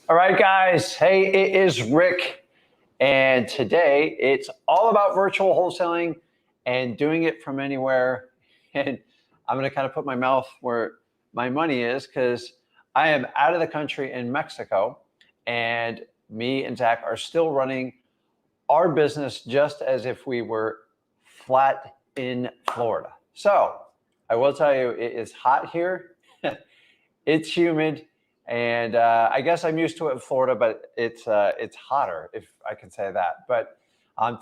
All right, guys. Hey, it is Rick. And today it's all about virtual wholesaling and doing it from anywhere. And I'm going to kind of put my mouth where my money is because I am out of the country in Mexico. And me and Zach are still running our business just as if we were flat in Florida. So I will tell you, it is hot here. It's humid. And I guess I'm used to it in Florida, but it's hotter, if I can say that. But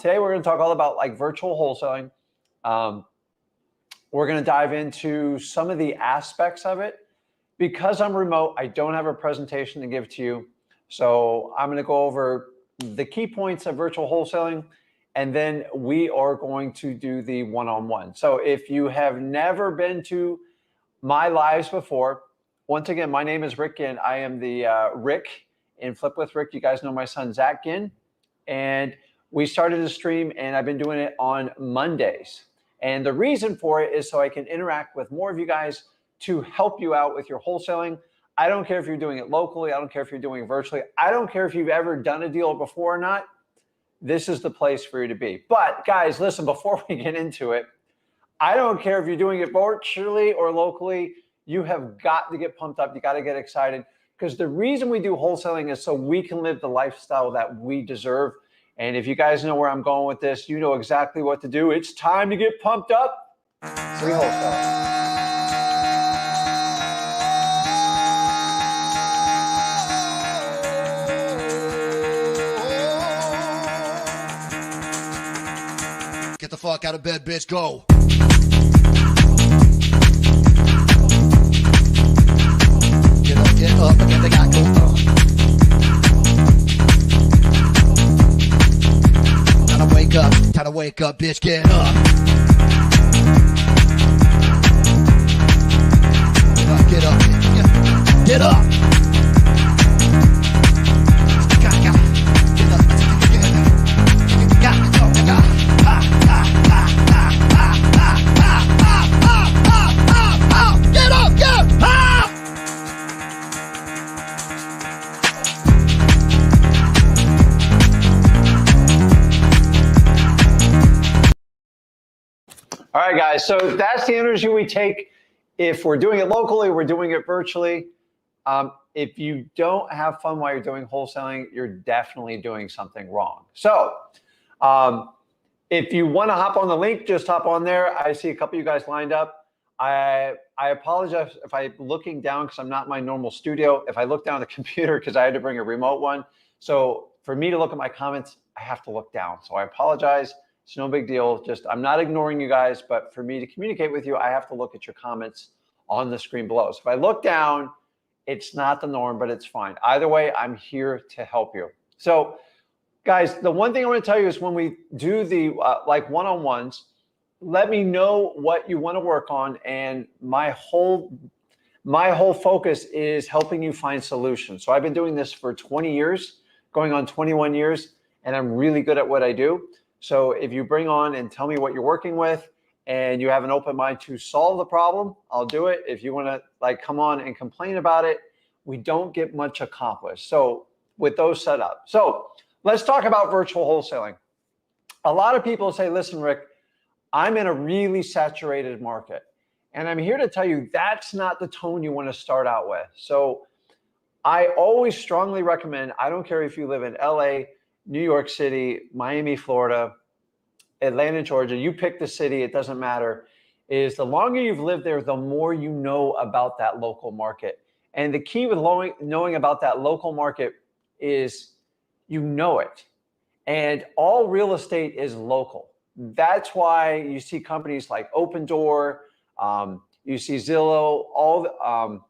today we're going to talk all about like virtual wholesaling. We're going to dive into some of the aspects of it. Because I'm remote, I don't have a presentation to give to you. So I'm going to go over the key points of virtual wholesaling, and then we are going to do the one-on-one. So if you have never been to my lives before, once again, my name is Rick Ginn. I am the Rick in Flip with Rick. You guys know my son, Zach Ginn. And we started a stream, and I've been doing it on Mondays. And the reason for it is so I can interact with more of you guys to help you out with your wholesaling. I don't care if you're doing it locally. I don't care if you're doing it virtually. I don't care if you've ever done a deal before or not. This is the place for you to be. But guys, listen, before we get into it, I don't care if you're doing it virtually or locally. You have got to get pumped up. You got to get excited, because the reason we do wholesaling is so we can live the lifestyle that we deserve. And if you guys know where I'm going with this, you know exactly what to do. It's time to get pumped up. Free wholesaling. Get the fuck out of bed, bitch. Go. Get up, again, they got go. Time to wake up, bitch, get up. Get up, get up. All right, guys, so that's the energy we take. If we're doing it locally, we're doing it virtually. If you don't have fun while you're doing wholesaling, you're definitely doing something wrong. So if you want to hop on the link, just hop on there. I see a couple of you guys lined up. I apologize if I'm looking down because I'm not in my normal studio. If I look down at the computer because I had to bring a remote one. So for me to look at my comments, I have to look down. So I apologize. It's no big deal. Just, I'm not ignoring you guys, but for me to communicate with you, I have to look at your comments on the screen below. So if I look down, it's not the norm, but it's fine. Either way, I'm here to help you. So guys, the one thing I want to tell you is when we do the like one-on-ones, let me know what you want to work on. And my whole focus is helping you find solutions. So I've been doing this for 20 years, going on 21 years, and I'm really good at what I do. So if you bring on and tell me what you're working with and you have an open mind to solve the problem, I'll do it. If you want to like come on and complain about it, we don't get much accomplished. So with those set up. So let's talk about virtual wholesaling. A lot of people say, listen, Rick, I'm in a really saturated market. And I'm here to tell you that's not the tone you want to start out with. So I always strongly recommend, I don't care if you live in LA, New York City, Miami, Florida, Atlanta, Georgia, you pick the city, it doesn't matter, is the longer you've lived there, the more you know about that local market. And the key with knowing about that local market is you know it. And all real estate is local. That's why you see companies like Open Door, you see Zillow,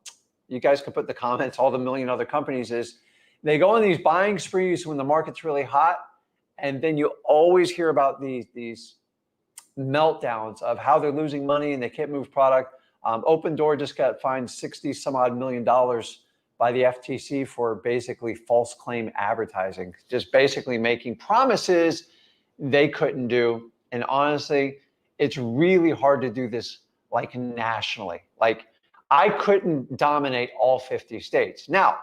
you guys can put the comments, all the million other companies is, they go on these buying sprees when the market's really hot, and then you always hear about these meltdowns of how they're losing money and they can't move product. Open Door just got fined $60 some odd million by the FTC for basically false claim advertising, just basically making promises they couldn't do. And honestly, it's really hard to do this like nationally. Like I couldn't dominate all 50 states. Now,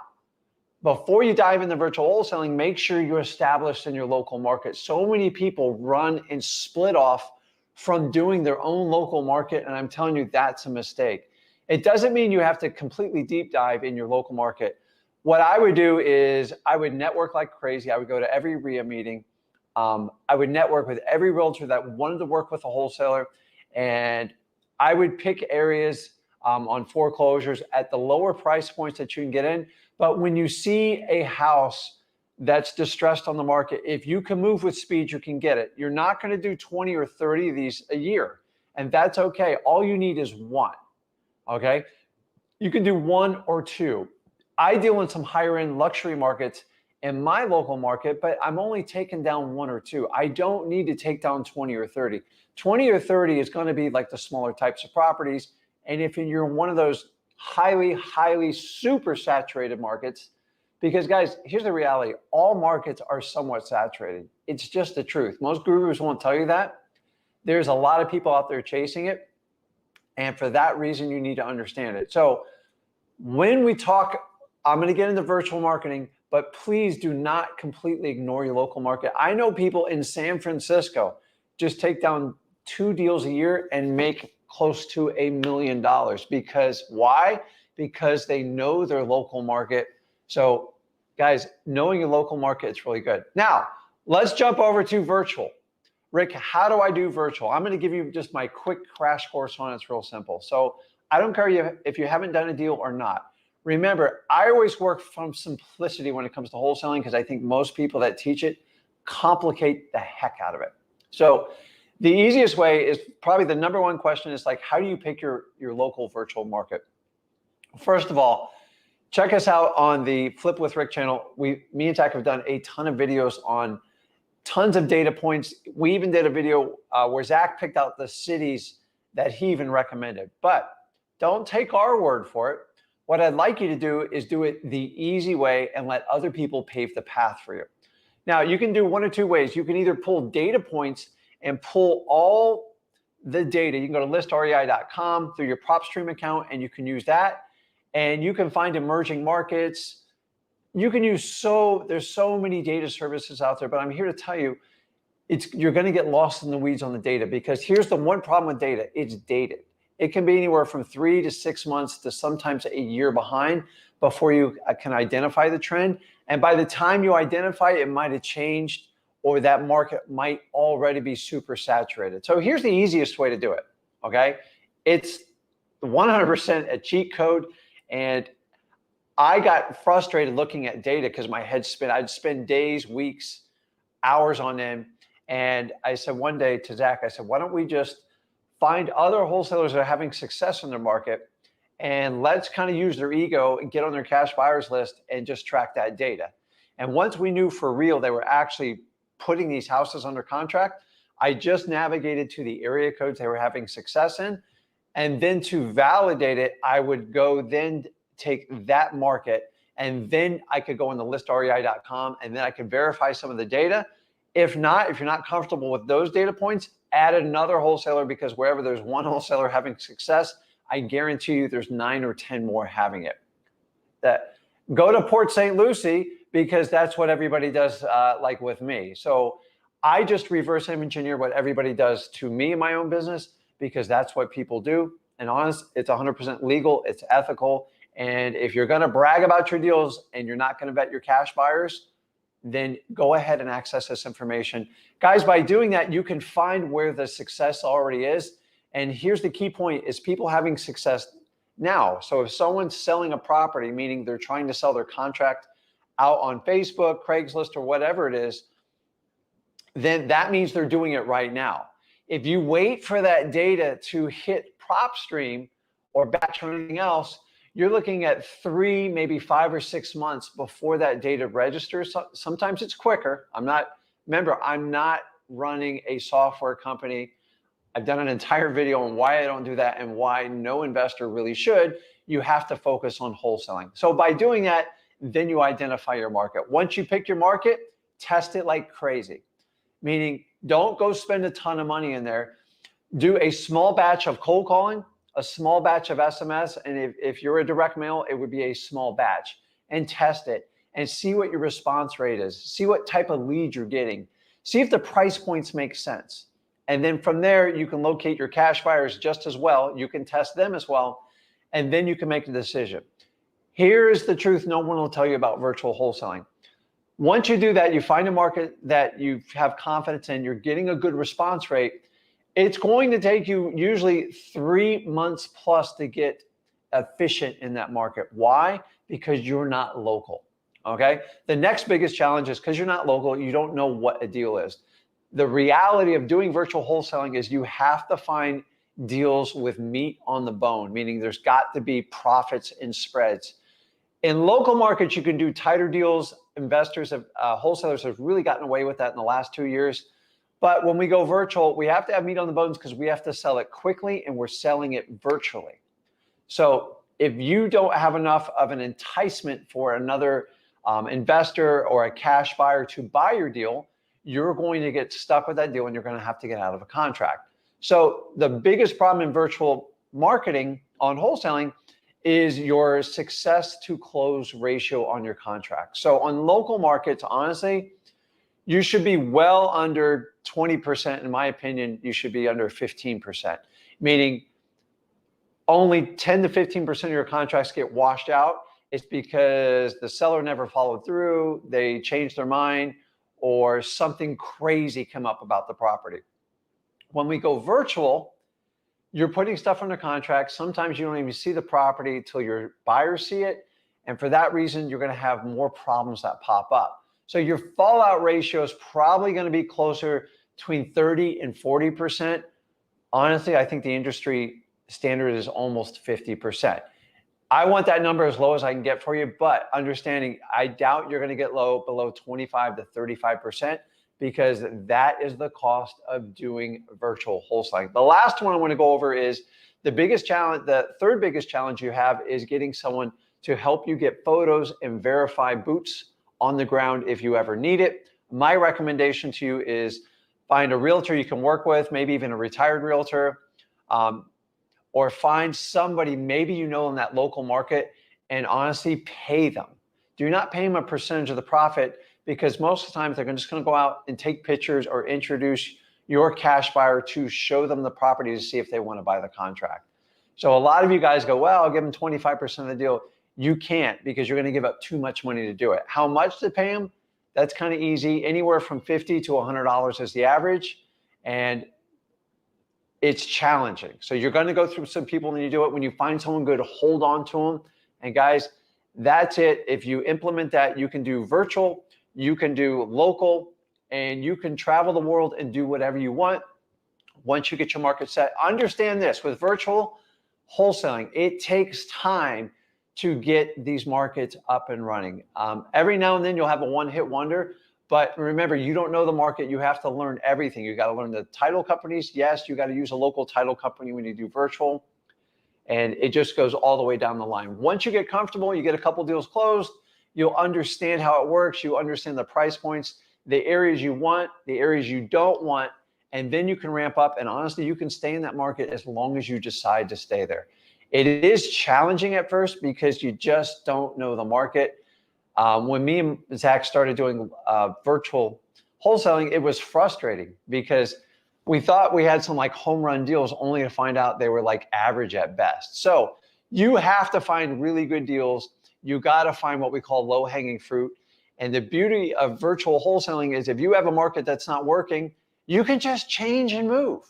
before you dive into virtual wholesaling, make sure you're established in your local market. So many people run and split off from doing their own local market, and I'm telling you, that's a mistake. It doesn't mean you have to completely deep dive in your local market. What I would do is I would network like crazy. I would go to every RIA meeting. I would network with every realtor that wanted to work with a wholesaler, and I would pick areas on foreclosures at the lower price points that you can get in. But when you see a house that's distressed on the market, if you can move with speed, you can get it. You're not going to do 20 or 30 of these a year, and that's okay. All you need is one, okay? You can do one or two. I deal in some higher end luxury markets in my local market, but I'm only taking down one or two. I don't need to take down 20 or 30. 20 or 30 is going to be like the smaller types of properties. And if you're in one of those highly super saturated markets, because guys, here's the reality, all markets are somewhat saturated. It's just the truth. Most gurus won't tell you that. There's a lot of people out there chasing it. And for that reason, you need to understand it. So when we talk, I'm going to get into virtual marketing, but please do not completely ignore your local market. I know people in San Francisco just take down 2 deals a year and make close to $1 million. Because why? Because they know their local market. So guys, knowing your local market is really good. Now, let's jump over to virtual. Rick, how do I do virtual? I'm going to give you just my quick crash course on it. It's real simple. So I don't care if you haven't done a deal or not. Remember, I always work from simplicity when it comes to wholesaling because I think most people that teach it complicate the heck out of it. So the easiest way is probably the number one question is like, how do you pick your local virtual market? First of all, check us out on the Flip with Rick channel. Me and Zach have done a ton of videos on tons of data points. We even did a video where Zach picked out the cities that he even recommended. But don't take our word for it. What I'd like you to do is do it the easy way and let other people pave the path for you. Now, you can do one or two ways. You can either pull data points and pull all the data. You can go to listrei.com through your PropStream account, and you can use that. And you can find emerging markets. You can use there's so many data services out there, but I'm here to tell you, you're going to get lost in the weeds on the data because here's the one problem with data. It's dated. It can be anywhere from 3 to 6 months to sometimes a year behind before you can identify the trend. And by the time you identify it, it might have changed or that market might already be super saturated. So here's the easiest way to do it, okay? It's 100% a cheat code. And I got frustrated looking at data because my head spin. I'd spend days, weeks, hours on them. And I said one day to Zach, I said, why don't we just find other wholesalers that are having success in their market and let's kind of use their ego and get on their cash buyers list and just track that data. And once we knew for real they were actually putting these houses under contract, I just navigated to the area codes they were having success in. And then to validate it, I would go then take that market and then I could go on the listrei.com and then I could verify some of the data. If not, if you're not comfortable with those data points, add another wholesaler because wherever there's one wholesaler having success, I guarantee you there's 9 or 10 more having it. Go to Port St. Lucie because that's what everybody does like with me. So I just reverse engineer what everybody does to me in my own business because that's what people do. And honest, it's 100% legal, it's ethical. And if you're going to brag about your deals and you're not going to vet your cash buyers, then go ahead and access this information. Guys, by doing that, you can find where the success already is. And here's the key point is people having success now. So if someone's selling a property, meaning they're trying to sell their contract out on Facebook, Craigslist, or whatever it is, then that means they're doing it right now. If you wait for that data to hit PropStream or batch or anything else, you're looking at 3, maybe 5 or 6 months before that data registers. Sometimes it's quicker. Remember, I'm not running a software company. I've done an entire video on why I don't do that and why no investor really should. You have to focus on wholesaling. So by doing that, then you identify your market. Once you pick your market, test it like crazy. Meaning, don't go spend a ton of money in there. Do a small batch of cold calling, a small batch of SMS, and if you're a direct mail, it would be a small batch, and test it. and see what your response rate is. See what type of lead you're getting. See if the price points make sense. And then from there, you can locate your cash buyers just as well. You can test them as well. And then you can make a decision. Here's the truth no one will tell you about virtual wholesaling. Once you do that, you find a market that you have confidence in, you're getting a good response rate. It's going to take you usually 3 months plus to get efficient in that market. Why? Because you're not local. Okay. The next biggest challenge is because you're not local, you don't know what a deal is. The reality of doing virtual wholesaling is you have to find deals with meat on the bone, meaning there's got to be profits and spreads. In local markets, you can do tighter deals. Investors have, wholesalers have really gotten away with that in the last 2 years. But when we go virtual, we have to have meat on the bones because we have to sell it quickly and we're selling it virtually. So if you don't have enough of an enticement for another investor or a cash buyer to buy your deal, you're going to get stuck with that deal and you're going to have to get out of a contract. So the biggest problem in virtual marketing on wholesaling is your success to close ratio on your contract. So on local markets, honestly, you should be well under 20%. In my opinion, you should be under 15%, meaning only 10 to 15% of your contracts get washed out. It's because the seller never followed through, they changed their mind, or something crazy come up about the property. When we go virtual, you're putting stuff under contract. Sometimes you don't even see the property until your buyers see it. And for that reason, you're going to have more problems that pop up. So your fallout ratio is probably going to be closer between 30 and 40%. Honestly, I think the industry standard is almost 50%. I want that number as low as I can get for you, but understanding, I doubt you're going to get below 25 to 35%. Because that is the cost of doing virtual wholesaling. The last one I want to go over is the biggest challenge. The third biggest challenge you have is getting someone to help you get photos and verify boots on the ground if you ever need it. My recommendation to you is find a realtor you can work with, maybe even a retired realtor, or find somebody maybe you know in that local market and honestly pay them. Do not pay them a percentage of the profit, because most of the time they're just going to go out and take pictures or introduce your cash buyer to show them the property to see if they want to buy the contract. So a lot of you guys go, well, I'll give them 25% of the deal. You can't, because you're going to give up too much money to do it. How much to pay them? That's kind of easy. Anywhere from $50 to $100 is the average. And it's challenging. So you're going to go through some people when you do it. When you find someone good, hold on to them. And guys, that's it. If you implement that, you can do virtual, you can do local, and you can travel the world and do whatever you want once you get your market set. Understand this, with virtual wholesaling, it takes time to get these markets up and running. Every now and then you'll have a one-hit wonder, but remember, you don't know the market. You have to learn everything. You got to learn the title companies. Yes, you got to use a local title company when you do virtual, and it just goes all the way down the line. Once you get comfortable, you get a couple deals closed, you'll understand how it works. You understand the price points, the areas you want, the areas you don't want, and then you can ramp up. And honestly, you can stay in that market as long as you decide to stay there. It is challenging at first because you just don't know the market. When me and Zach started doing virtual wholesaling, it was frustrating because we thought we had some like home run deals only to find out they were like average at best. So you have to find really good deals. You got to find what we call low hanging fruit. And the beauty of virtual wholesaling is if you have a market that's not working, you can just change and move.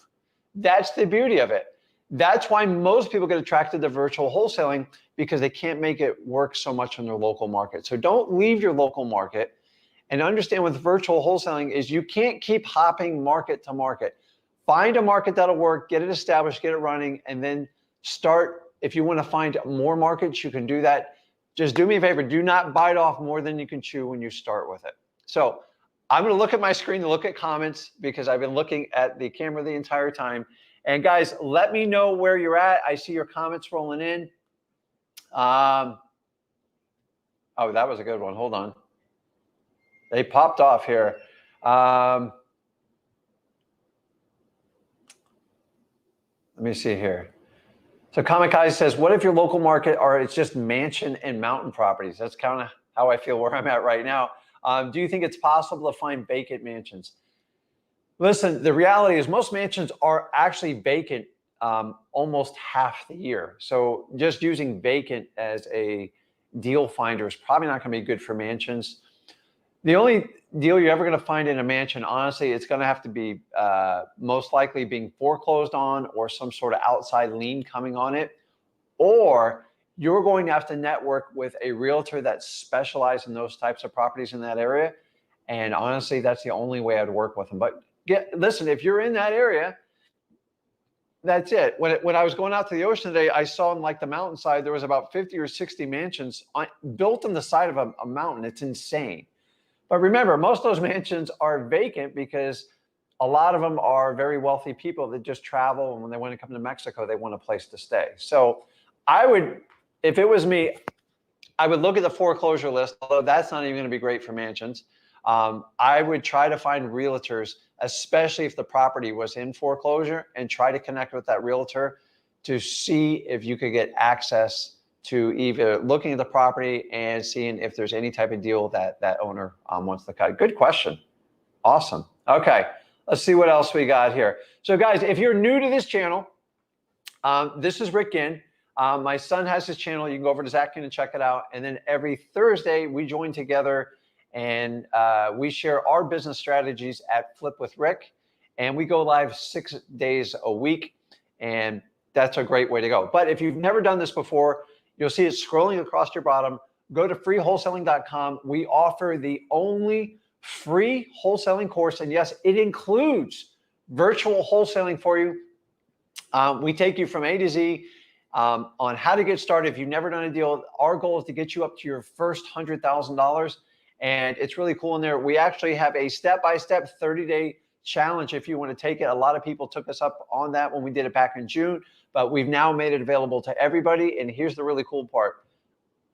That's the beauty of it. That's why most people get attracted to virtual wholesaling, because they can't make it work so much in their local market. So don't leave your local market, and understand with virtual wholesaling is you can't keep hopping market to market. Find a market that'll work, get it established, get it running, and then start. If you want to find more markets, you can do that. Just do me a favor, do not bite off more than you can chew when you start with it. So I'm going to look at my screen to look at comments because I've been looking at the camera the entire time. And guys, let me know where you're at. I see your comments rolling in. Oh, that was a good one. Hold on. They popped off here. Let me see here. So Kamikaze says, what if your local market it's just mansion and mountain properties? That's kind of how I feel where I'm at right now. Do you think it's possible to find vacant mansions? Listen, the reality is most mansions are actually vacant almost half the year. So just using vacant as a deal finder is probably not going to be good for mansions. The only deal you're ever going to find in a mansion, honestly, it's going to have to be most likely being foreclosed on or some sort of outside lien coming on it, or you're going to have to network with a realtor that specializes in those types of properties in that area. And honestly, that's the only way I'd work with them. But listen, if you're in that area, that's it. When I was going out to the ocean today, I saw on like the mountainside, there was about 50 or 60 mansions built on the side of a mountain. It's insane. But remember, most of those mansions are vacant because a lot of them are very wealthy people that just travel. And when they want to come to Mexico, they want a place to stay. So I would, if it was me, I would look at the foreclosure list, although that's not even going to be great for mansions. I would try to find realtors, especially if the property was in foreclosure, and try to connect with that realtor to see if you could get access to either looking at the property and seeing if there's any type of deal that that owner wants to cut. Good question. Awesome. Okay, let's see what else we got here. So guys, if you're new to this channel, this is Rick Ginn. My son has his channel. You can go over to Zach Ginn and check it out. And then every Thursday, we join together and we share our business strategies at Flip with Rick. And we go live 6 days a week. And that's a great way to go. But if you've never done this before, you'll see it scrolling across your bottom. Go to freewholesaling.com. We offer the only free wholesaling course. And yes, it includes virtual wholesaling for you. We take you from A to Z on how to get started. If you've never done a deal, our goal is to get you up to your first $100,000. And it's really cool in there. We actually have a step-by-step 30-day challenge if you want to take it. A lot of people took us up on that when we did it back in June, but we've now made it available to everybody. And here's the really cool part.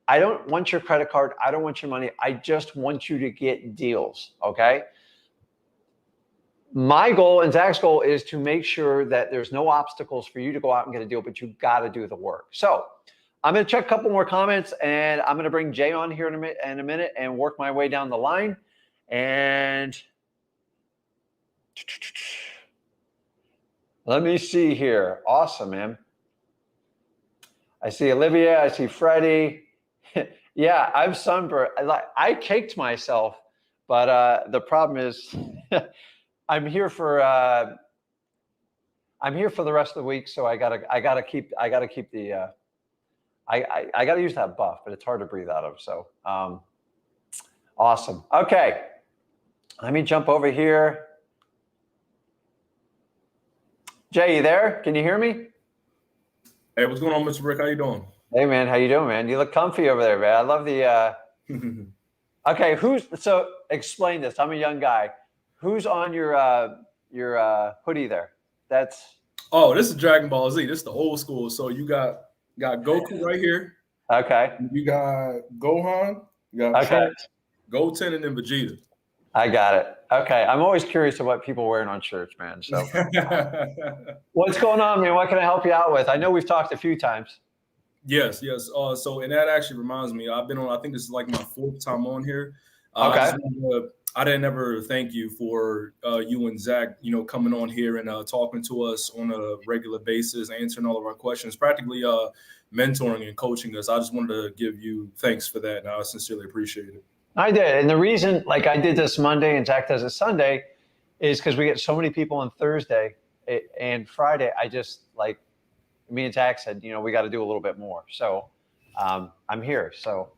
I don't want your credit card. I don't want your money. I just want you to get deals, okay? My goal and Zach's goal is to make sure that there's no obstacles for you to go out and get a deal, but you've got to do the work. So I'm going to check a couple more comments, and I'm going to bring Jay on here in a minute and work my way down the line. And let me see here. Awesome, man. I see Olivia. I see Freddie. Yeah, I'm sunburned. I caked myself, but the problem is I'm here for the rest of the week, so I gotta keep the I gotta use that buff, but it's hard to breathe out of. So awesome. Okay, let me jump over here. Jay, you there? Can you hear me? Hey, what's going on, Mr. Rick? How you doing? Hey, man, how you doing, man? You look comfy over there, man. I love the. Okay, so explain this. I'm a young guy. Who's on your hoodie there? That's. Oh, this is Dragon Ball Z. This is the old school. So you got Goku right here. Okay. You got Gohan. You got Trunks, Goten, and then Vegeta. I got it. Okay. I'm always curious of what people are wearing on shirts, man. So what's going on, man? What can I help you out with? I know we've talked a few times. Yes. So, and that actually reminds me, I've been on, I think this is like my 4th time on here. Okay. I didn't ever thank you for you and Zach, coming on here and talking to us on a regular basis, answering all of our questions, practically mentoring and coaching us. I just wanted to give you thanks for that, and I sincerely appreciate it. I did. And the reason, like I did this Monday and Zach does it Sunday, is because we get so many people on Thursday and Friday. I just, like, me and Zach said, we got to do a little bit more. So I'm here. So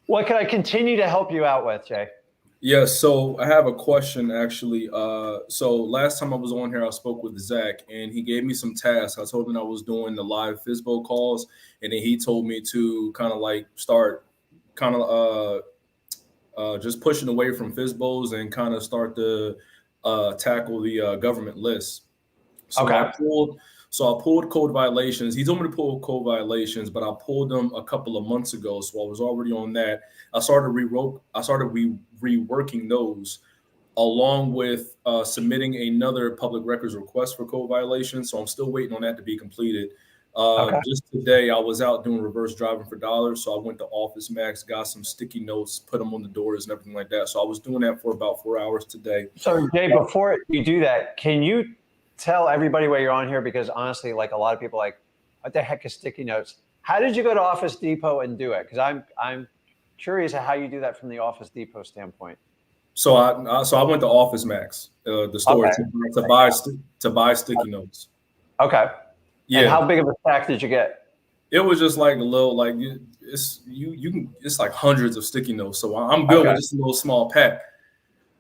what can I continue to help you out with, Jay? Yes, so I have a question, actually. So last time I was on here, I spoke with Zach, and he gave me some tasks. I told him I was doing the live FSBO calls, and then he told me to kind of like start just pushing away from FSBOs and kind of start to tackle the government list. So okay. I pulled code violations. He told me to pull code violations, but I pulled them a couple of months ago, so I was already on that. I started reworking those, along with submitting another public records request for code violations. So I'm still waiting on that to be completed. Okay. Just today, I was out doing reverse driving for dollars. So I went to Office Max, got some sticky notes, put them on the doors and everything like that. So I was doing that for about 4 hours today. So Jay, before you do that, can you tell everybody why you're on here? Because honestly, like a lot of people like, what the heck is sticky notes? How did you go to Office Depot and do it? Because I'm curious how you do that from the Office Depot standpoint. So I went to Office Max, the store, Okay. to buy sticky notes. Okay. And Yeah, how big of a stack did you get? it was just like a little like you can it's like hundreds of sticky notes. So I'm good Okay. with just a little small pack.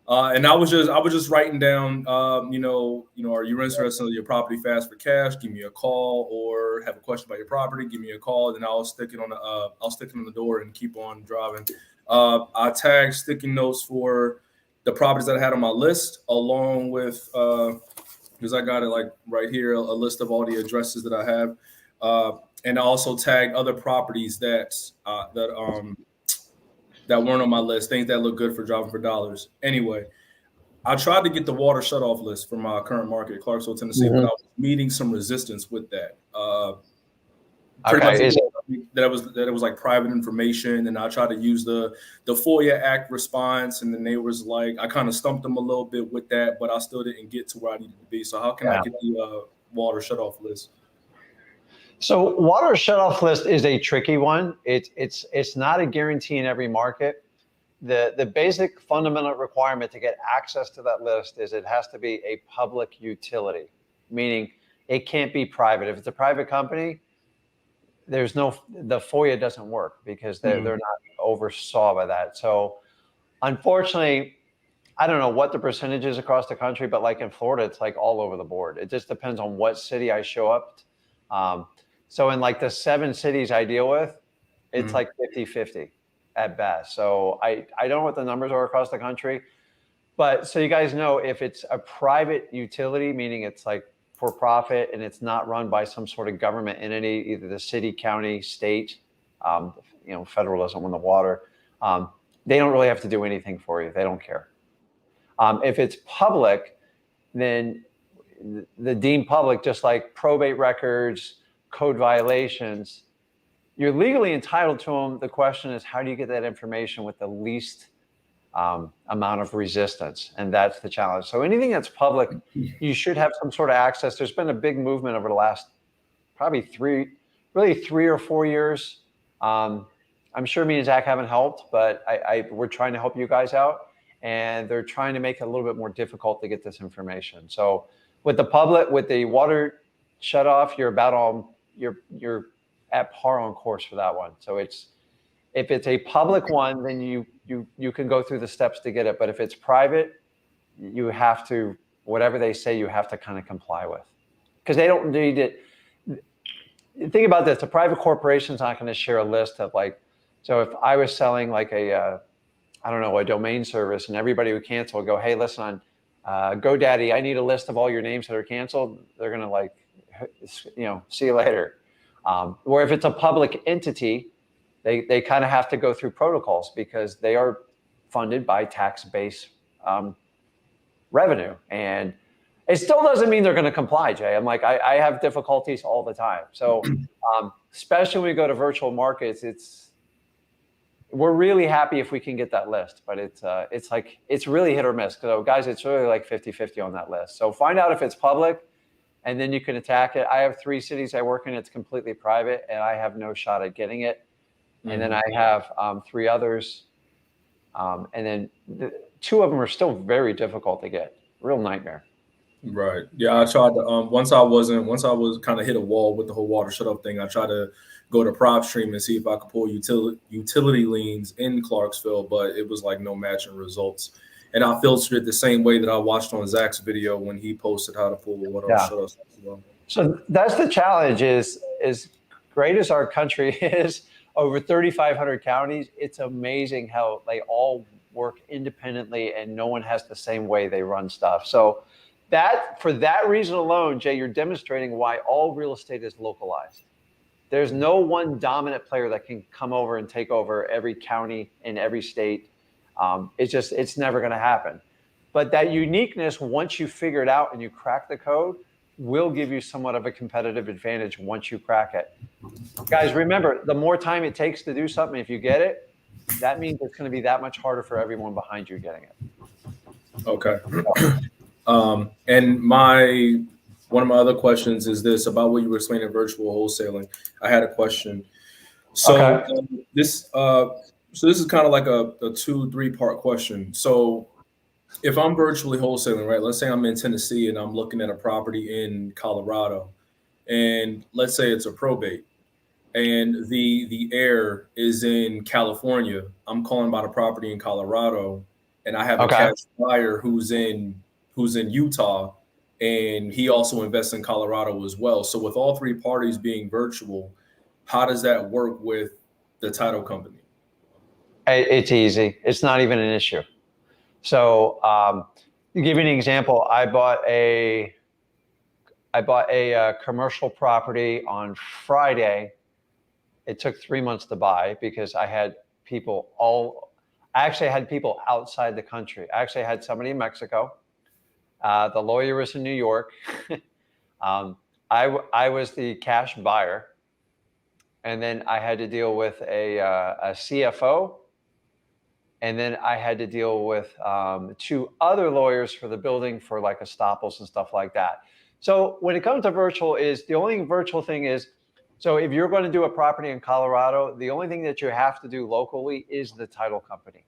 And I was just writing down, are you interested in your property fast for cash? Give me a call, or have a question about your property. Give me a call, and I'll stick it on the door and keep on driving. I tagged sticky notes for the properties that I had on my list, along with because I got it like right here, a list of all the addresses that I have, and I also tagged other properties that weren't on my list, things that look good for driving for dollars. Anyway, I tried to get the water shutoff list for my current market, Clarksville, Tennessee, but I was meeting some resistance with that. Pretty much that it was like private information, and I tried to use the FOIA Act response, and then they was like, I kind of stumped them a little bit with that, but I still didn't get to where I needed to be. So how can I get the water shutoff list? So water shutoff list is a tricky one. It's not a guarantee in every market. The basic fundamental requirement to get access to that list is it has to be a public utility, meaning it can't be private. If it's a private company, the FOIA doesn't work because they're not oversaw by that. So unfortunately, I don't know what the percentage is across the country, but like in Florida, it's like all over the board. It just depends on what city I show up. So in like the 7 cities I deal with, it's like 50-50 at best. So I don't know what the numbers are across the country, but so you guys know, if it's a private utility, meaning it's like for profit and it's not run by some sort of government entity, either the city, county, state, federal doesn't win the water. They don't really have to do anything for you. They don't care. If it's public, then the deemed public, just like probate records, code violations, you're legally entitled to them. The question is, how do you get that information with the least amount of resistance? And that's the challenge. So anything that's public, you should have some sort of access. There's been a big movement over the last probably 3 or 4 years. I'm sure me and Zach haven't helped, but we're trying to help you guys out. And they're trying to make it a little bit more difficult to get this information. So with the public, with the water shut off, you're at par on course for that one. So if it's a public one, then you can go through the steps to get it. But if it's private, you have to, whatever they say, you have to kind of comply with, because they don't need it. Think about this: a private corporation's not going to share a list of like. So if I was selling like a domain service, and everybody would cancel, go, hey, listen, on GoDaddy, I need a list of all your names that are canceled. They're going to like, see you later. Or if it's a public entity, they kind of have to go through protocols because they are funded by tax-based revenue. And it still doesn't mean they're going to comply, Jay. I'm like, I have difficulties all the time. So especially when we go to virtual markets, we're really happy if we can get that list, but it's really hit or miss. So guys, it's really like 50-50 on that list. So find out if it's public, and then you can attack it. I have 3 cities I work in. It's completely private, and I have no shot at getting it. And then I have 3 others. And then 2 of them are still very difficult to get. Real nightmare. Right. Yeah, I tried to once I was kind of hit a wall with the whole water shut off thing, I tried to go to PropStream and see if I could pull utility liens in Clarksville, but it was like no matching results. And I filtered it the same way that I watched on Zach's video when he posted how to pull the water shut off as well. So that's the challenge. Is great as our country is, over 3,500 counties, it's amazing how they all work independently and no one has the same way they run stuff. So for that reason alone, Jay, you're demonstrating why all real estate is localized. There's no one dominant player that can come over and take over every county in every state. It's never going to happen. But that uniqueness, once you figure it out and you crack the code, will give you somewhat of a competitive advantage once you crack it. Guys, remember, the more time it takes to do something, if you get it, that means it's going to be that much harder for everyone behind you getting it. Okay. And one of my other questions is this about what you were explaining virtual wholesaling. I had a question. So Okay. this is kind of like a 2-3 part question. So if I'm virtually wholesaling, right? Let's say I'm in Tennessee and I'm looking at a property in Colorado, and let's say it's a probate, and the heir is in California. I'm calling about a property in Colorado, and I have a Okay. cash buyer who's in Utah, and he also invests in Colorado as well. So with all three parties being virtual, how does that work with the title company? It's easy. It's not even an issue. So to give you an example, I bought a commercial property on Friday. It took 3 months to buy because I actually had people outside the country. I actually had somebody in Mexico. The lawyer was in New York. I was the cash buyer. And then I had to deal with a CFO. And then I had to deal with 2 other lawyers for the building for like estoppels and stuff like that. So when it comes to virtual, the only virtual thing is, so if you're going to do a property in Colorado, the only thing that you have to do locally is the title company.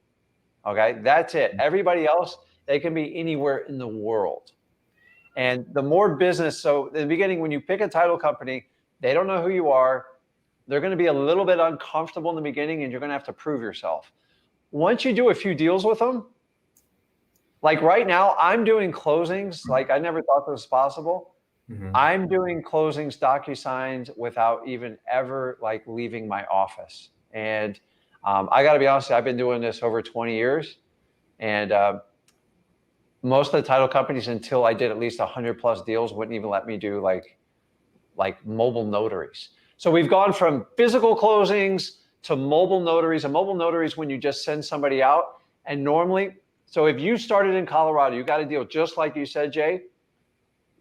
Okay, that's it. Everybody else, they can be anywhere in the world. And the more business, so in the beginning, when you pick a title company, they don't know who you are. They're going to be a little bit uncomfortable in the beginning, and you're going to have to prove yourself. Once you do a few deals with them, like right now, I'm doing closings. Like I never thought this was possible. Mm-hmm. I'm doing closings, DocuSigns without even ever like leaving my office. And I got to be honest, I've been doing this over 20 years. And most of the title companies, until I did at least 100+ deals, wouldn't even let me do like mobile notaries. So we've gone from physical closings to mobile notaries. A mobile notary is when you just send somebody out. And normally, so if you started in Colorado, you got a deal just like you said, Jay.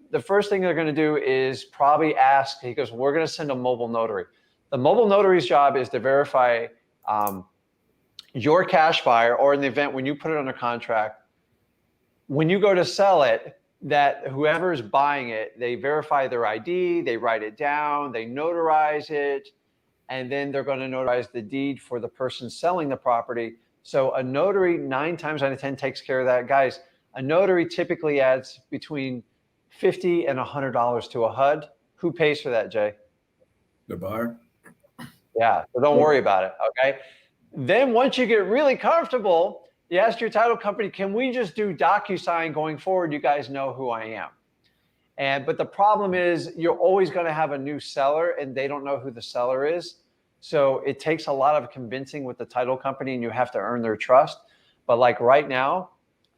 The first thing they're going to do is probably ask, he goes, we're going to send a mobile notary. The mobile notary's job is to verify your cash buyer, or in the event when you put it under contract, when you go to sell it, that whoever is buying it, they verify their ID, they write it down, they notarize it, and then they're going to notarize the deed for the person selling the property. So a notary 9 times out of 10 takes care of that. Guys, a notary typically adds between $50 and $100 to a HUD. Who pays for that, Jay? The buyer. Yeah, so don't worry about it, okay? Then once you get really comfortable, you ask your title company, can we just do DocuSign going forward? You guys know who I am. But the problem is you're always going to have a new seller and they don't know who the seller is. So it takes a lot of convincing with the title company and you have to earn their trust. But like right now,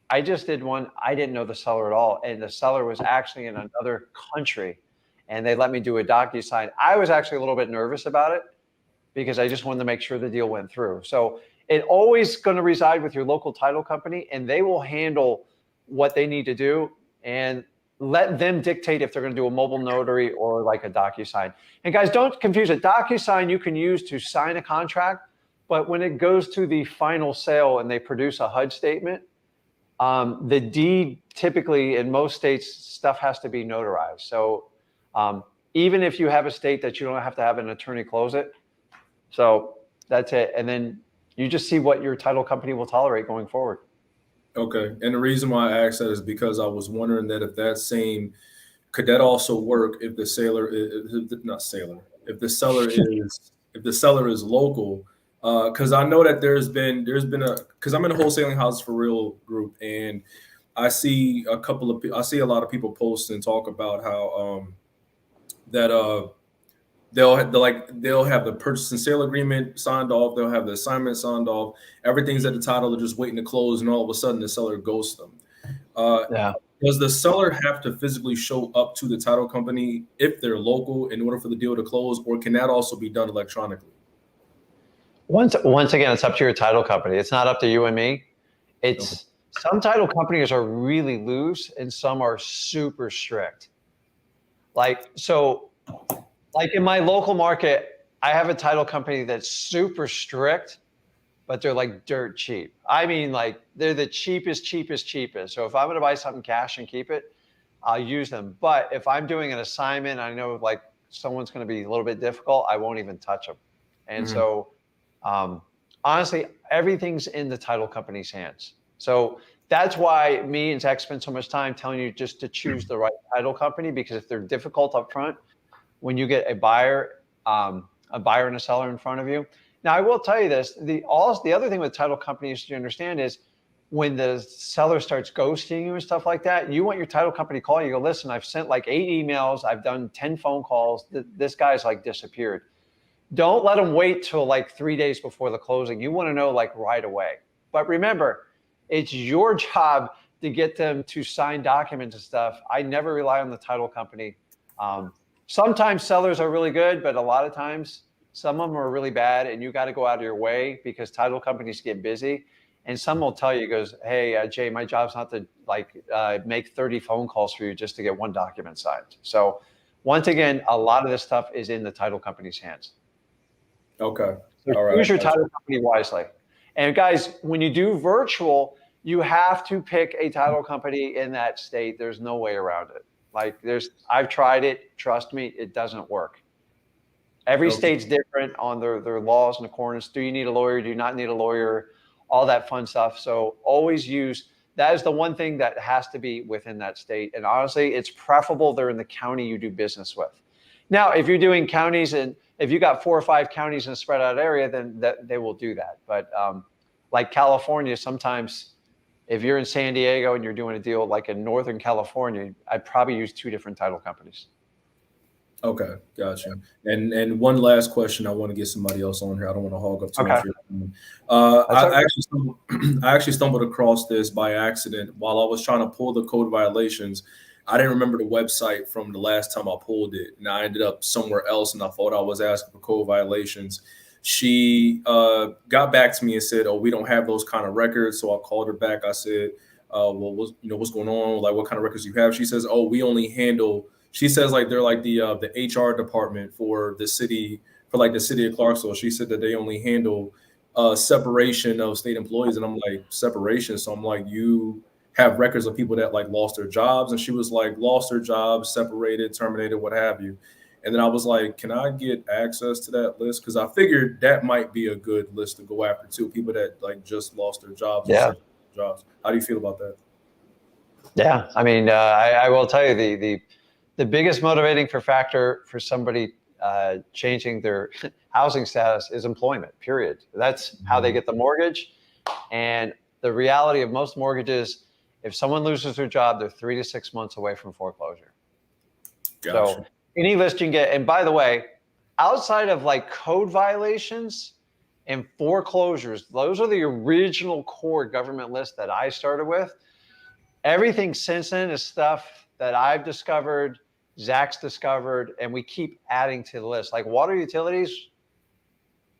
I just did one. I didn't know the seller at all. And the seller was actually in another country and they let me do a DocuSign. I was actually a little bit nervous about it because I just wanted to make sure the deal went through. So it always going to reside with your local title company and they will handle what they need to do and let them dictate if they're going to do a mobile notary or like a DocuSign. And guys, don't confuse it. DocuSign you can use to sign a contract, but when it goes to the final sale and they produce a HUD statement, the deed typically in most states, stuff has to be notarized. So even if you have a state that you don't have to have an attorney close it. So that's it. And then you just see what your title company will tolerate going forward. Okay. And the reason why I asked that is because I was wondering that could that also work if the seller is local? Because I know that there's been because I'm in a wholesaling house for real group, and I see a lot of people post and talk about how they'll have the purchase and sale agreement signed off. They'll have the assignment signed off. Everything's at the title. They're just waiting to close, and all of a sudden the seller ghosts them. Does the seller have to physically show up to the title company if they're local in order for the deal to close, or can that also be done electronically? Once again, it's up to your title company. It's not up to you and me. Some title companies are really loose and some are super strict. So in my local market, I have a title company that's super strict, but they're like dirt cheap. I mean, like they're the cheapest. So if I'm going to buy something cash and keep it, I'll use them. But if I'm doing an assignment, I know like someone's going to be a little bit difficult, I won't even touch them. And so honestly, everything's in the title company's hands. So that's why me and Zach spend so much time telling you just to choose the right title company, because if they're difficult up front, when you get a buyer and a seller in front of you. Now, I will tell you this, the other thing with title companies to understand is when the seller starts ghosting you and stuff like that, you want your title company to call you. You go, listen, I've sent like 8 emails. I've done 10 phone calls. This guy's like disappeared. Don't let them wait till like 3 days before the closing. You want to know like right away. But remember, it's your job to get them to sign documents and stuff. I never rely on the title company. Sometimes sellers are really good, but a lot of times some of them are really bad, and you got to go out of your way because title companies get busy. And some will tell you, goes, hey, Jay, my job's not to make 30 phone calls for you just to get one document signed. So once again, a lot of this stuff is in the title company's hands. Okay. So all right. Choose your title company wisely. And guys, when you do virtual, you have to pick a title company in that state. There's no way around it. I've tried it. Trust me, it doesn't work. Every state's different on their laws and accordance. Do you need a lawyer? Do you not need a lawyer? All that fun stuff. So always that is the one thing that has to be within that state. And honestly, it's preferable they're in the county you do business with. Now, if you're doing counties, and if you got 4 or 5 counties in a spread out area, then they will do that. But like California, sometimes if you're in San Diego and you're doing a deal like in Northern California, I'd probably use 2 different title companies. Okay, gotcha. And one last question, I want to get somebody else on here. I don't want to hog up too much. I actually stumbled across this by accident while I was trying to pull the code violations. I didn't remember the website from the last time I pulled it, and I ended up somewhere else, and I thought I was asking for code violations. She got back to me and said, "Oh, we don't have those kind of records." So I called her back. I said, "Well, what's going on? Like, what kind of records do you have?" She says, "Oh, we only handle." She says like they're like the HR department for the city of Clarksville. She said that they only handle separation of state employees, and I'm like, separation. So I'm like, you have records of people that like lost their jobs, and she was like, lost their jobs, separated, terminated, what have you. And then I was like, can I get access to that list? Because I figured that might be a good list to go after too. People that like just lost their jobs. Yeah. Jobs. How do you feel about that? Yeah, I mean, I will tell you the biggest motivating factor for somebody changing their housing status is employment, period. That's how they get the mortgage. And the reality of most mortgages, if someone loses their job, they're 3 to 6 months away from foreclosure. Gotcha. So any list you can get, and by the way, outside of like code violations and foreclosures, those are the original core government lists that I started with. Everything since then is stuff that I've discovered, Zach's discovered, and we keep adding to the list. Like water utilities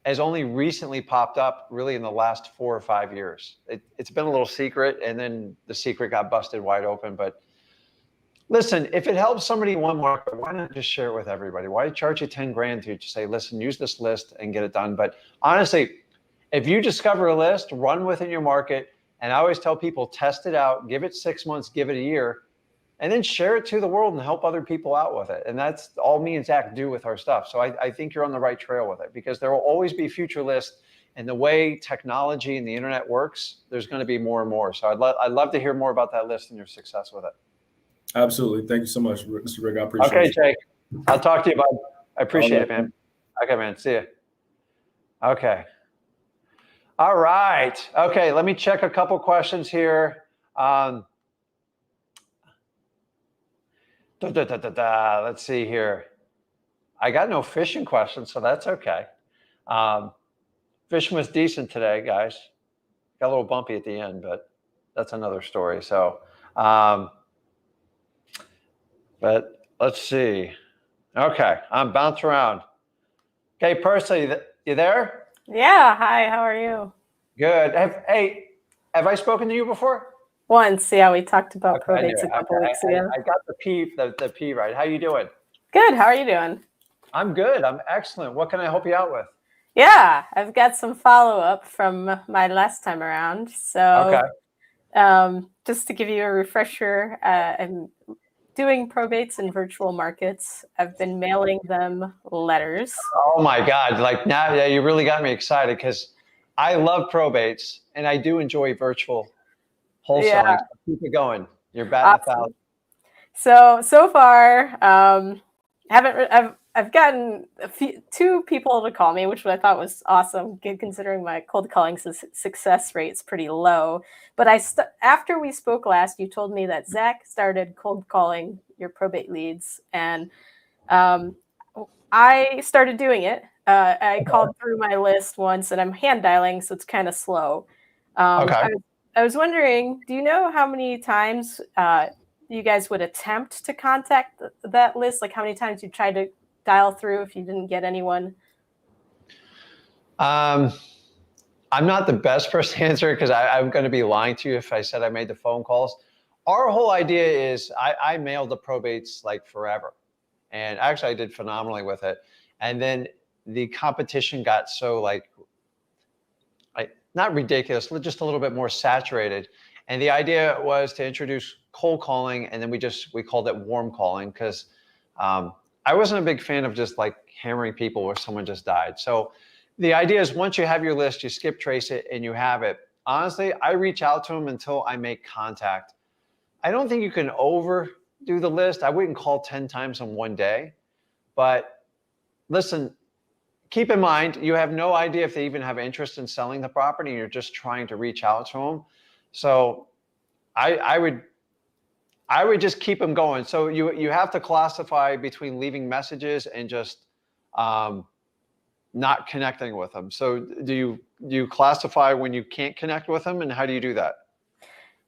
has only recently popped up really in the last 4 or 5 years. It's been a little secret, and then the secret got busted wide open. But listen, if it helps somebody in one market, why not just share it with everybody? Why charge you 10 grand to say, listen, use this list and get it done? But honestly, if you discover a list, run within your market. And I always tell people, test it out, give it 6 months, give it a year, and then share it to the world and help other people out with it. And that's all me and Zach do with our stuff. So I think you're on the right trail with it, because there will always be future lists. And the way technology and the internet works, there's going to be more and more. So I'd love to hear more about that list and your success with it. Absolutely. Thank you so much, Mr. Rick. I appreciate it. Okay, Jake. I'll talk to you, bud. I appreciate it, man. Okay, man. See you. Okay. All right. Okay, let me check a couple questions here. Let's see here. I got no fishing questions, so that's okay. Fishing was decent today, guys. Got a little bumpy at the end, but that's another story. So, but let's see. Okay, I'm bouncing around. Okay, Percy, you there? Yeah. Hi, how are you? Good. Have I spoken to you before? Once, yeah, we talked about probates a couple weeks ago. I got the P right. How you doing? Good. How are you doing? I'm good. I'm excellent. What can I help you out with? Yeah, I've got some follow-up from my last time around. Okay. Just to give you a refresher, I'm doing probates in virtual markets. I've been mailing them letters. Oh my God. Like now, yeah, you really got me excited because I love probates and I do enjoy virtual wholesaling. Yeah, So keep it going. You're batting a awesome. thousand. So far, I've gotten two people to call me, which I thought was awesome, considering my cold calling success rate is pretty low. But after we spoke last, you told me that Zach started cold calling your probate leads, and um, I started doing it. I called through my list once, and I'm hand dialing, so it's kind of slow. Um, Okay. I, I was wondering, do you know how many times you guys would attempt to contact that list? Like how many times you tried to dial through if you didn't get anyone? Um, I'm not the best person to answer because I'm going to be lying to you if I said I made the phone calls. Our whole idea is I mailed the probates like forever. And actually I did phenomenally with it. And then the competition got so not ridiculous, just a little bit more saturated. And the idea was to introduce cold calling, and then we called it warm calling because I wasn't a big fan of just like hammering people where someone just died. So the idea is once you have your list, you skip trace it and you have it. Honestly, I reach out to them until I make contact. I don't think you can overdo the list. I wouldn't call 10 times in one day, but listen, keep in mind, you have no idea if they even have interest in selling the property. You're just trying to reach out to them. So I would just keep them going. So you have to classify between leaving messages and just not connecting with them. So do you classify when you can't connect with them, and how do you do that?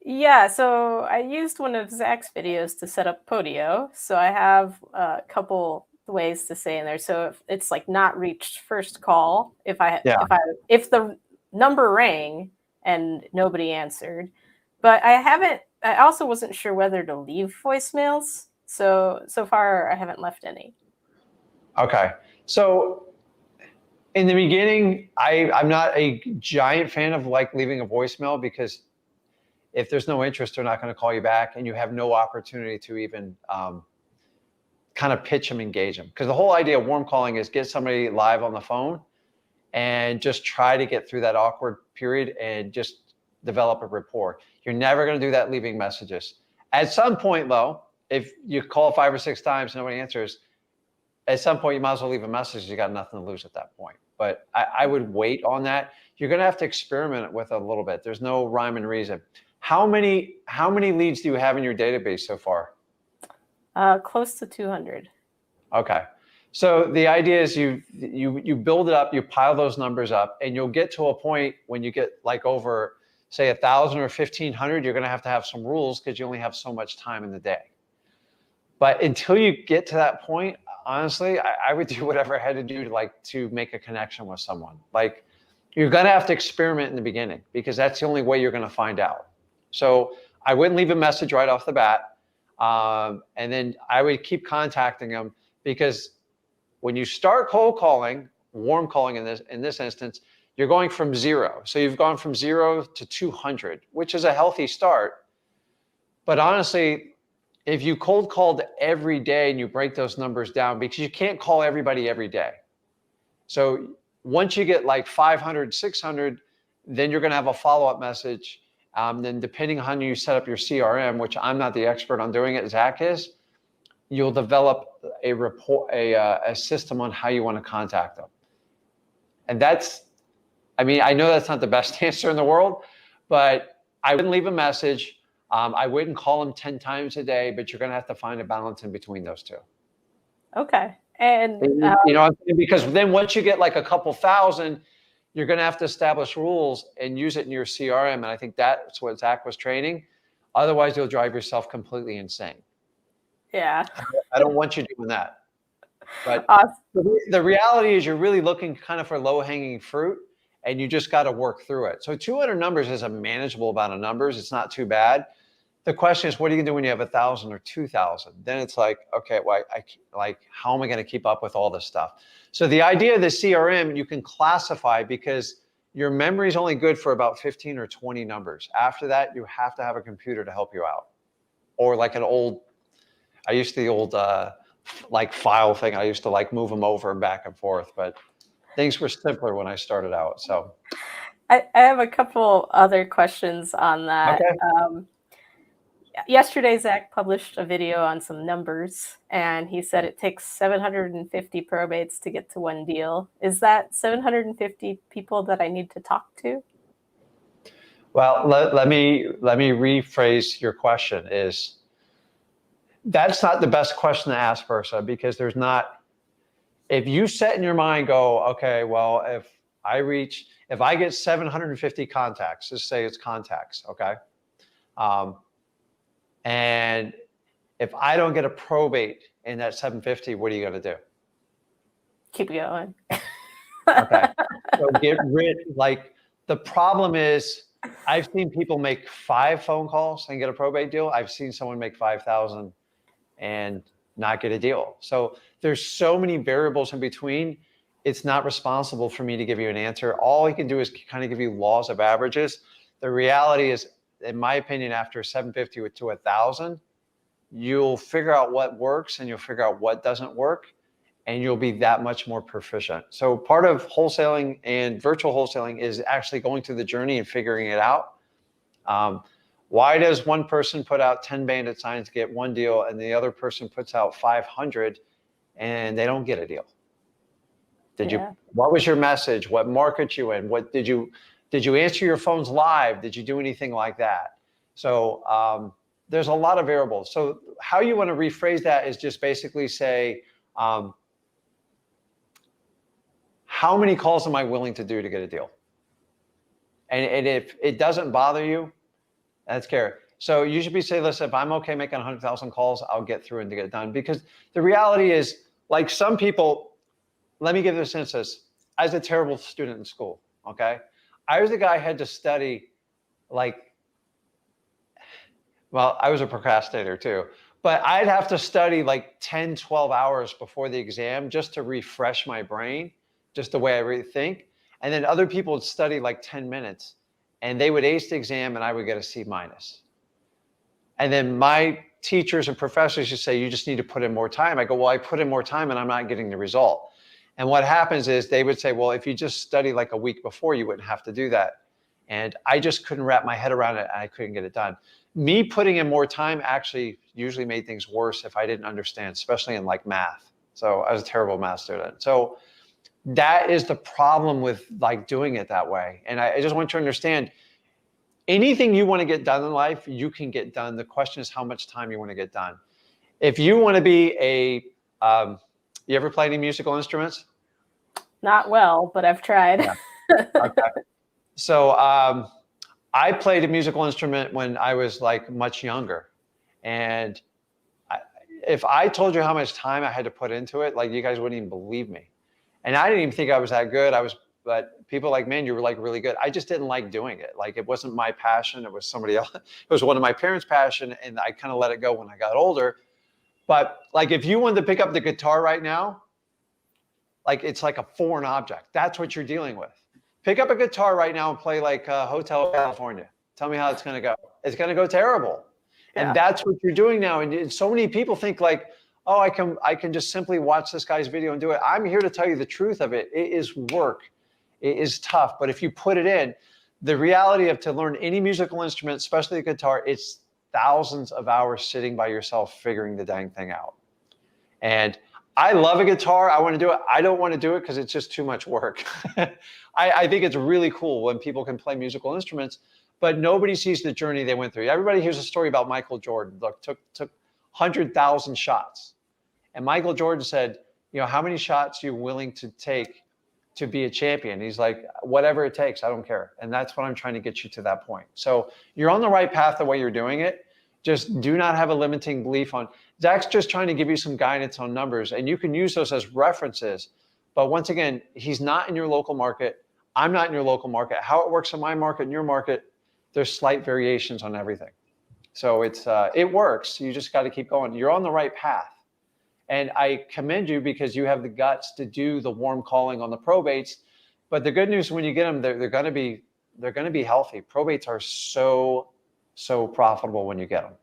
Yeah, so I used one of Zach's videos to set up Podio. So I have a couple ways to say in there. So if it's like not reached first call, Yeah. if the number rang and nobody answered, but I also wasn't sure whether to leave voicemails. So far I haven't left any. Okay. So in the beginning, I'm not a giant fan of like leaving a voicemail because if there's no interest, they're not going to call you back, and you have no opportunity to even kind of pitch them, engage them. Because the whole idea of warm calling is get somebody live on the phone and just try to get through that awkward period and just develop a rapport. You're never going to do that leaving messages. At some point, though, if you call 5 or 6 times and nobody answers, at some point you might as well leave a message. You got nothing to lose at that point. But I would wait on that. You're going to have to experiment with it a little bit. There's no rhyme and reason. How many leads do you have in your database so far? Close to 200. Okay. So the idea is you build it up, you pile those numbers up, and you'll get to a point when you get like over, say, 1,000 or 1,500, you're going to have some rules because you only have so much time in the day. But until you get to that point, honestly, I would do whatever I had to do to make a connection with someone. Like you're going to have to experiment in the beginning because that's the only way you're going to find out. So I wouldn't leave a message right off the bat. And then I would keep contacting them because when you start cold calling, warm calling in this instance, you're going from 0. So you've gone from 0 to 200, which is a healthy start. But honestly, if you cold called every day and you break those numbers down, because you can't call everybody every day. So once you get like 500, 600, then you're going to have a follow-up message. Then depending on how you set up your CRM, which I'm not the expert on doing it, Zach is, you'll develop a system on how you want to contact them. And I know that's not the best answer in the world, but I wouldn't leave a message. I wouldn't call them 10 times a day, but you're going to have to find a balance in between those two. Okay. And because then once you get like a couple thousand, you're going to have to establish rules and use it in your CRM. And I think that's what Zach was training. Otherwise, you'll drive yourself completely insane. yeah. I don't want you doing that. But Awesome. the reality is you're really looking kind of for low-hanging fruit, and you just got to work through it. So 200 numbers is a manageable amount of numbers. It's not too bad. the question is, what are you gonna do when you have 1,000 or 2,000? Then it's like, okay, well, how am I gonna keep up with all this stuff? So the idea of the CRM, you can classify because your memory is only good for about 15 or 20 numbers. After that, you have to have a computer to help you out. Or like an old, I used to the old like file thing. I used to like move them over and back and forth, but things were simpler when I started out. So I have a couple other questions on that. okay. Yesterday, Zach published a video on some numbers, and he said it takes 750 probates to get to one deal. Is that 750 people that I need to talk to? Well, let me rephrase your question. That's not the best question to ask, Versa, because there's not. If you set in your mind, go, okay, well, if I get 750 contacts, just say it's contacts, okay, and if I don't get a probate in that 750, what are you going to do? Keep going. Okay, so get rid. Like the problem is, I've seen people make 5 phone calls and get a probate deal. I've seen someone make 5,000 and not get a deal. So there's so many variables in between. It's not responsible for me to give you an answer. All I can do is kind of give you laws of averages. The reality is, in my opinion, after 750 to 1,000, you'll figure out what works and you'll figure out what doesn't work, and you'll be that much more proficient. So part of wholesaling and virtual wholesaling is actually going through the journey and figuring it out. Why does one person put out 10 bandit signs to get one deal and the other person puts out 500 and they don't get a deal? What was your message? What market you in? What did you answer your phones live? Did you do anything like that? So there's a lot of variables. So how you want to rephrase that is just basically say, how many calls am I willing to do to get a deal? And if it doesn't bother you, that's care. So you should be saying, listen, if I'm okay making 100,000 calls, I'll get through and to get it done. Because the reality is, like some people, let me give this instance. I was a terrible student in school, okay? I was the guy who had to study I was a procrastinator too, but I'd have to study like 10, 12 hours before the exam just to refresh my brain, just the way I really think. And then other people would study like 10 minutes and they would ace the exam and I would get a C-. And then my teachers and professors would say, you just need to put in more time. I go, well, I put in more time and I'm not getting the result. And what happens is they would say, well, if you just study like a week before, you wouldn't have to do that. And I just couldn't wrap my head around it and I couldn't get it done. Me putting in more time actually usually made things worse if I didn't understand, especially in like math. So I was a terrible math student. So that is the problem with like doing it that way. And I just want you to understand, anything you want to get done in life, you can get done. The question is how much time you want to get done. If you want to be you ever play any musical instruments? Not well, but I've tried. Yeah. Okay. So I played a musical instrument when I was like much younger. And if I told you how much time I had to put into it, like you guys wouldn't even believe me. And I didn't even think I was that good. But people like, man, you were like really good. I just didn't like doing it. Like it wasn't my passion. It was somebody else. It was one of my parents' passion. And I kind of let it go when I got older. But like, if you wanted to pick up the guitar right now, like it's like a foreign object. That's what you're dealing with. Pick up a guitar right now and play like Hotel California. Tell me how it's going to go. It's going to go terrible. Yeah. And that's what you're doing now. And so many people think like, oh, I can just simply watch this guy's video and do it. I'm here to tell you the truth of it. It is work. It is tough. But if you put it in, the reality of to learn any musical instrument, especially the guitar, it's thousands of hours sitting by yourself figuring the dang thing out. And I love a guitar. I want to do it. I don't want to do it because it's just too much work. I think it's really cool when people can play musical instruments, but nobody sees the journey they went through. Everybody hears a story about Michael Jordan. Look, took 100,000 shots. And Michael Jordan said, how many shots are you willing to take to be a champion? He's like, whatever it takes, I don't care. And that's what I'm trying to get you to that point. So you're on the right path the way you're doing it. Just do not have a limiting belief on. Zach's just trying to give you some guidance on numbers, and you can use those as references. But once again, he's not in your local market. I'm not in your local market. How it works in my market and your market, there's slight variations on everything. So it works. You just got to keep going. You're on the right path. And I commend you because you have the guts to do the warm calling on the probates. But the good news, when you get them, they're going to be healthy. Probates are so profitable when you get them.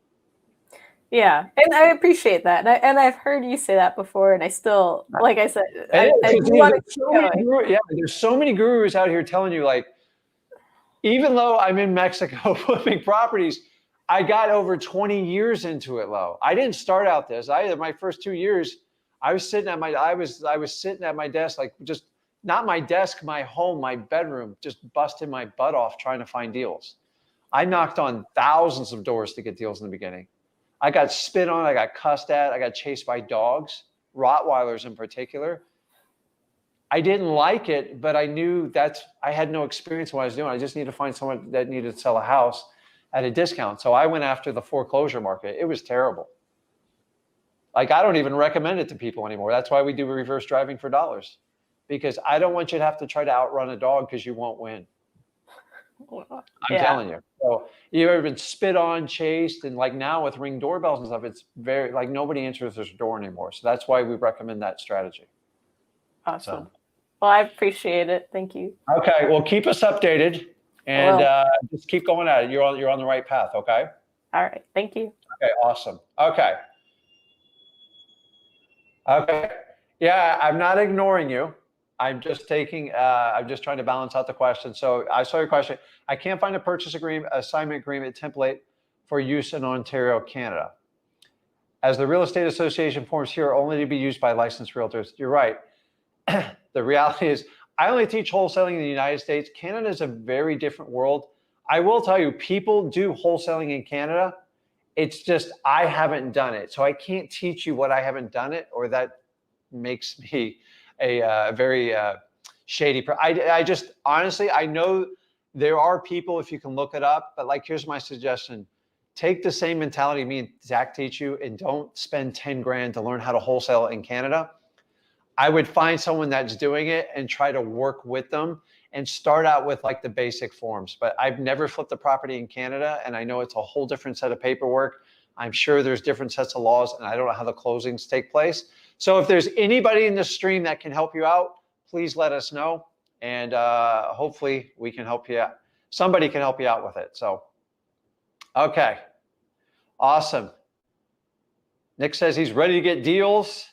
Yeah, and I appreciate that, and I've heard you say that before, and I still, like I said, I want to keep going. There's so many gurus out here telling you, like, even though I'm in Mexico flipping properties, I got over 20 years into it, Lo. I didn't start out this. My first 2 years, I was sitting at my desk, like, just not my desk, my home, my bedroom, just busting my butt off trying to find deals. I knocked on thousands of doors to get deals in the beginning. I got spit on, I got cussed at, I got chased by dogs, Rottweilers in particular. I didn't like it, but I knew I had no experience in what I was doing. I just needed to find someone that needed to sell a house at a discount. So I went after the foreclosure market. It was terrible. Like, I don't even recommend it to people anymore. That's why we do reverse driving for dollars, because I don't want you to have to try to outrun a dog because you won't win. I'm telling you. So you've ever been spit on, chased, and like now with Ring doorbells and stuff, it's very, like, nobody answers their door anymore. So that's why we recommend that strategy. Awesome. So. Well, I appreciate it. Thank you. Okay. Well, keep us updated and just keep going at it. You're on the right path. Okay. All right. Thank you. Okay. Awesome. Okay. Okay. Yeah, I'm not ignoring you. I'm just I'm just trying to balance out the question. So I saw your question. I can't find a purchase agreement, assignment agreement template for use in Ontario, Canada. As the real estate association forms here are only to be used by licensed realtors. You're right. The reality is I only teach wholesaling in the United States. Canada is a very different world. I will tell you, people do wholesaling in Canada. It's just, I haven't done it. So I can't teach you what I haven't done it, or that makes me a very shady. I just, honestly, I know there are people, if you can look it up, but like, here's my suggestion. Take the same mentality me and Zach teach you, and don't spend 10 grand to learn how to wholesale in Canada. I would find someone that's doing it and try to work with them and start out with like the basic forms. But I've never flipped a property in Canada, and I know it's a whole different set of paperwork. I'm sure there's different sets of laws, and I don't know how the closings take place. So if there's anybody in the stream that can help you out, please let us know. And hopefully we can help you out. Somebody can help you out with it. So, okay. Awesome. Nick says he's ready to get deals.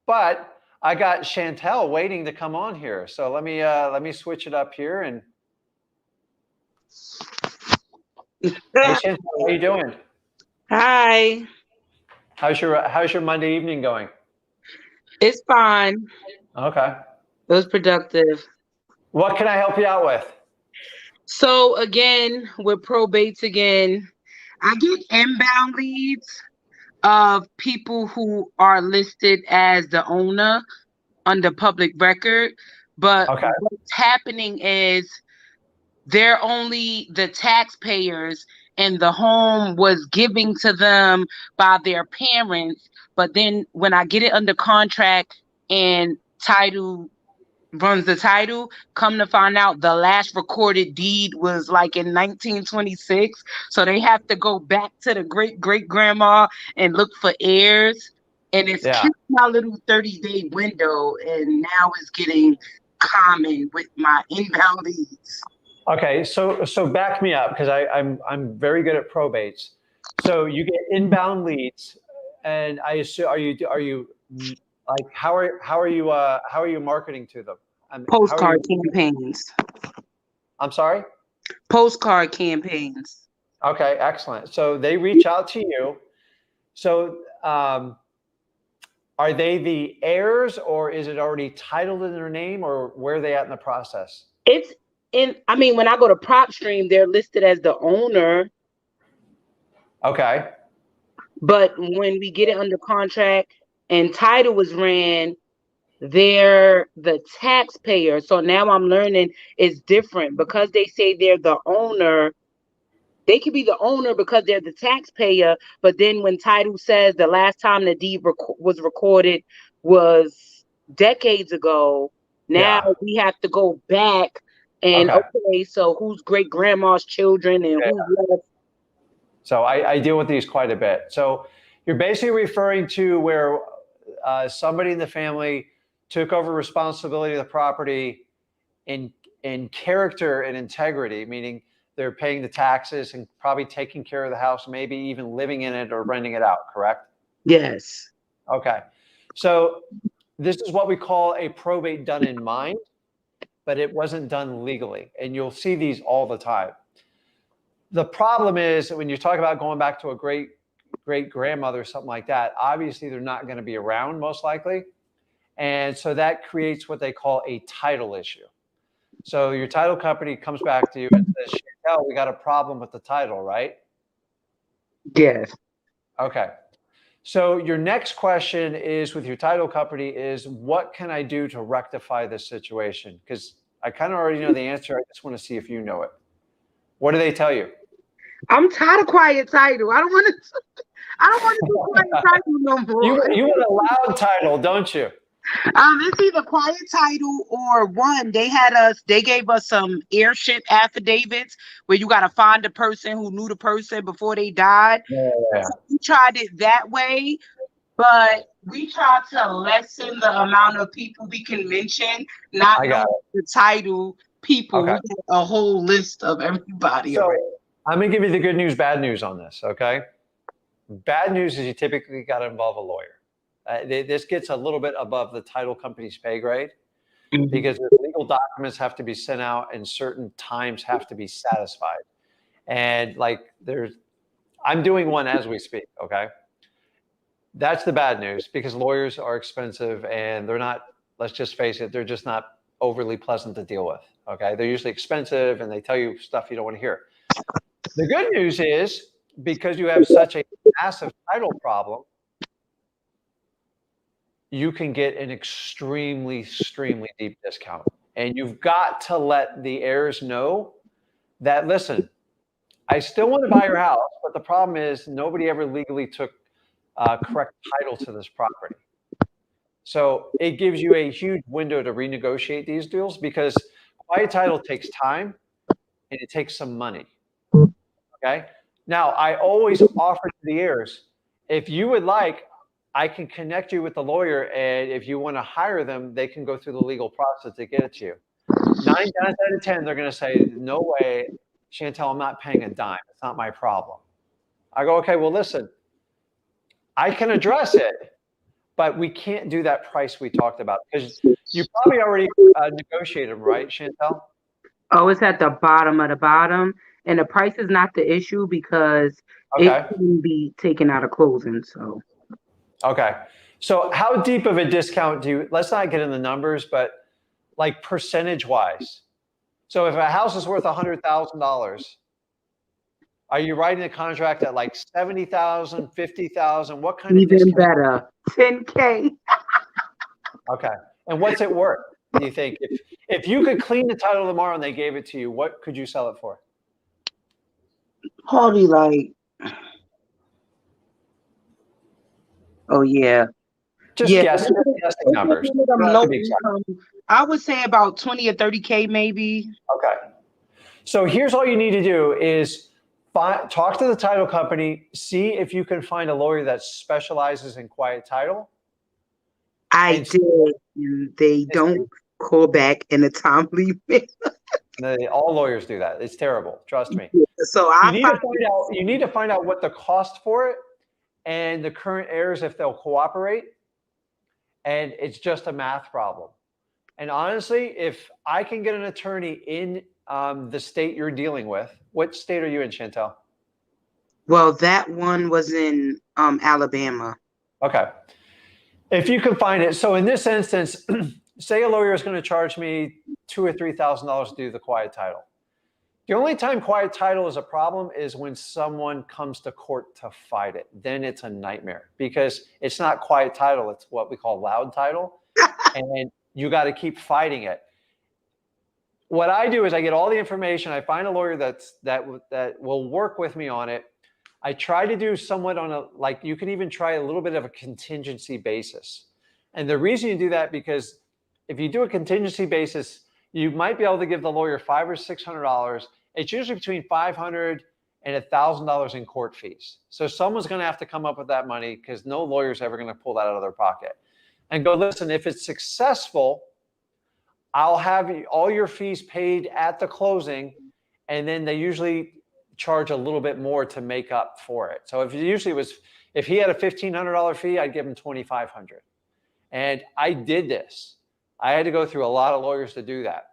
But I got Chantel waiting to come on here. So let me switch it up here. And hey, Chantel, how you doing? Hi. How's your Monday evening going? It's fine. Okay. It was productive. What can I help you out with? So again, with probates again, I get inbound leads of people who are listed as the owner under public record. But what's happening is they're only the taxpayers, and the home was given to them by their parents. But then when I get it under contract and title runs the title, come to find out the last recorded deed was like in 1926. So they have to go back to the great-great-grandma and look for heirs. And it's killed my little 30-day window, and now it's getting common with my inbound leads. Okay, so back me up, because I'm very good at probates. So you get inbound leads, and I assume are you like how are you marketing to them? Postcard campaigns. I'm sorry? Postcard campaigns. Okay, excellent. So they reach out to you. So are they the heirs, or is it already titled in their name, or where are they at in the process? When I go to PropStream, they're listed as the owner. Okay. But when we get it under contract and title was ran, they're the taxpayer. So now I'm learning it's different, because they say they're the owner. They could be the owner because they're the taxpayer, but then when title says the last time the deed was recorded was decades ago, now we have to go back and okay, so who's great grandma's children and who's left? So I deal with these quite a bit. So you're basically referring to where somebody in the family took over responsibility of the property in character and integrity, meaning they're paying the taxes and probably taking care of the house, maybe even living in it or renting it out, correct? Yes. Okay. So this is what we call a probate done in mind, but it wasn't done legally. And you'll see these all the time. The problem is when you talk about going back to a great grandmother or something like that, obviously they're not going to be around most likely. And so that creates what they call a title issue. So your title company comes back to you and says, Chantel, we got a problem with the title, right? Yes. Okay. So your next question is with your title company is, what can I do to rectify this situation? Because I kind of already know the answer. I just want to see if you know it. What do they tell you? I'm tired of quiet title. I don't want to. I don't want to do quiet title no more. You want a loud title, don't you? It's either quiet title or one. They gave us some airship affidavits where you got to find the person who knew the person before they died. Yeah. So we tried it that way, but we tried to lessen the amount of people we can mention, not knowing the title people. Okay. We had a whole list of everybody. So I'm going to give you the good news, bad news on this, okay? Bad news is you typically got to involve a lawyer. This gets a little bit above the title company's pay grade because the legal documents have to be sent out and certain times have to be satisfied. And like I'm doing one as we speak, okay? That's the bad news because lawyers are expensive and they're not, let's just face it, they're just not overly pleasant to deal with, okay? They're usually expensive and they tell you stuff you don't want to hear. The good news is because you have such a massive title problem, you can get an extremely deep discount. And you've got to let the heirs know that, listen, I still want to buy your house, but the problem is nobody ever legally took correct title to this property. So it gives you a huge window to renegotiate these deals because quiet title takes time and it takes some money. Okay. Now, I always offer to the heirs, if you would like, I can connect you with the lawyer, and if you want to hire them, they can go through the legal process to get it to you. 9 times out of 10, they're going to say, no way, Chantel, I'm not paying a dime. It's not my problem. I go, okay, well, listen, I can address it, but we can't do that price we talked about because you probably already negotiated them, right, Chantel? Oh, it's at the bottom of the bottom. And the price is not the issue because it can be taken out of closing. So, okay. So how deep of a discount let's not get in the numbers, but like percentage wise. So if a house is worth $100,000, are you writing the contract at like 70,000, 50,000? What kind of discount? Even better, 10K. Okay. And what's it worth, do you think? If you could clean the title tomorrow and they gave it to you, what could you sell it for? Probably like, oh yeah. Just guessing numbers. I would say about 20 or 30K maybe. Okay. So here's all you need to do is talk to the title company, see if you can find a lawyer that specializes in quiet title. I did, and they don't call back in a timely manner. All lawyers do that. It's terrible. Trust me. So you need to find out what the cost for it and the current heirs if they'll cooperate. And it's just a math problem. And honestly, if I can get an attorney in the state you're dealing with, what state are you in, Chantel? Well, that one was in Alabama. Okay. If you can find it. So in this instance, say a lawyer is going to charge me $2,000 or $3,000 to do the quiet title. The only time quiet title is a problem is when someone comes to court to fight it. Then it's a nightmare because it's not quiet title. It's what we call loud title. And you got to keep fighting it. What I do is I get all the information. I find a lawyer that will work with me on it. I try to do somewhat on you can even try a little bit of a contingency basis. And the reason you do that, because if you do a contingency basis, you might be able to give the lawyer $500 or $600. It's usually between $500 and $1,000 in court fees. So someone's going to have to come up with that money because no lawyer's ever going to pull that out of their pocket and go, listen, if it's successful, I'll have all your fees paid at the closing. And then they usually charge a little bit more to make up for it. So if he had a $1,500 fee, I'd give him $2,500. And I did this. I had to go through a lot of lawyers to do that.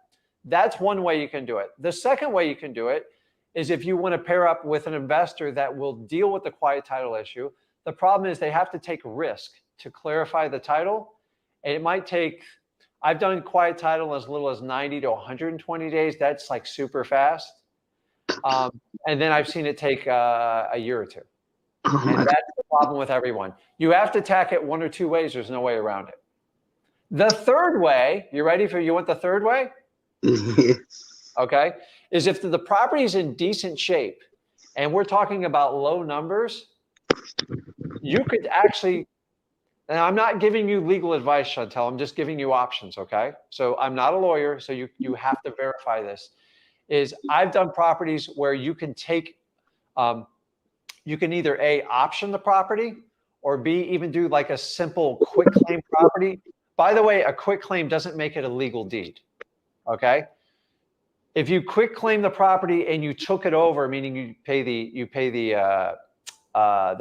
That's one way you can do it. The second way you can do it is if you want to pair up with an investor that will deal with the quiet title issue. The problem is they have to take risk to clarify the title. And it might take, I've done quiet title as little as 90 to 120 days. That's like super fast. And then I've seen it take a year or two. And that's the problem with everyone. You have to attack it one or two ways. There's no way around it. The third way, you want the third way? Okay, is if the property is in decent shape and we're talking about low numbers, you could actually, and I'm not giving you legal advice, Chantel, I'm just giving you options, okay? So I'm not a lawyer, so you have to verify this, is I've done properties where you can take, you can either A, option the property, or B, even do like a simple quick claim property. By the way, a quick claim doesn't make it a legal deed, okay? If you quick claim the property and you took it over, meaning you pay the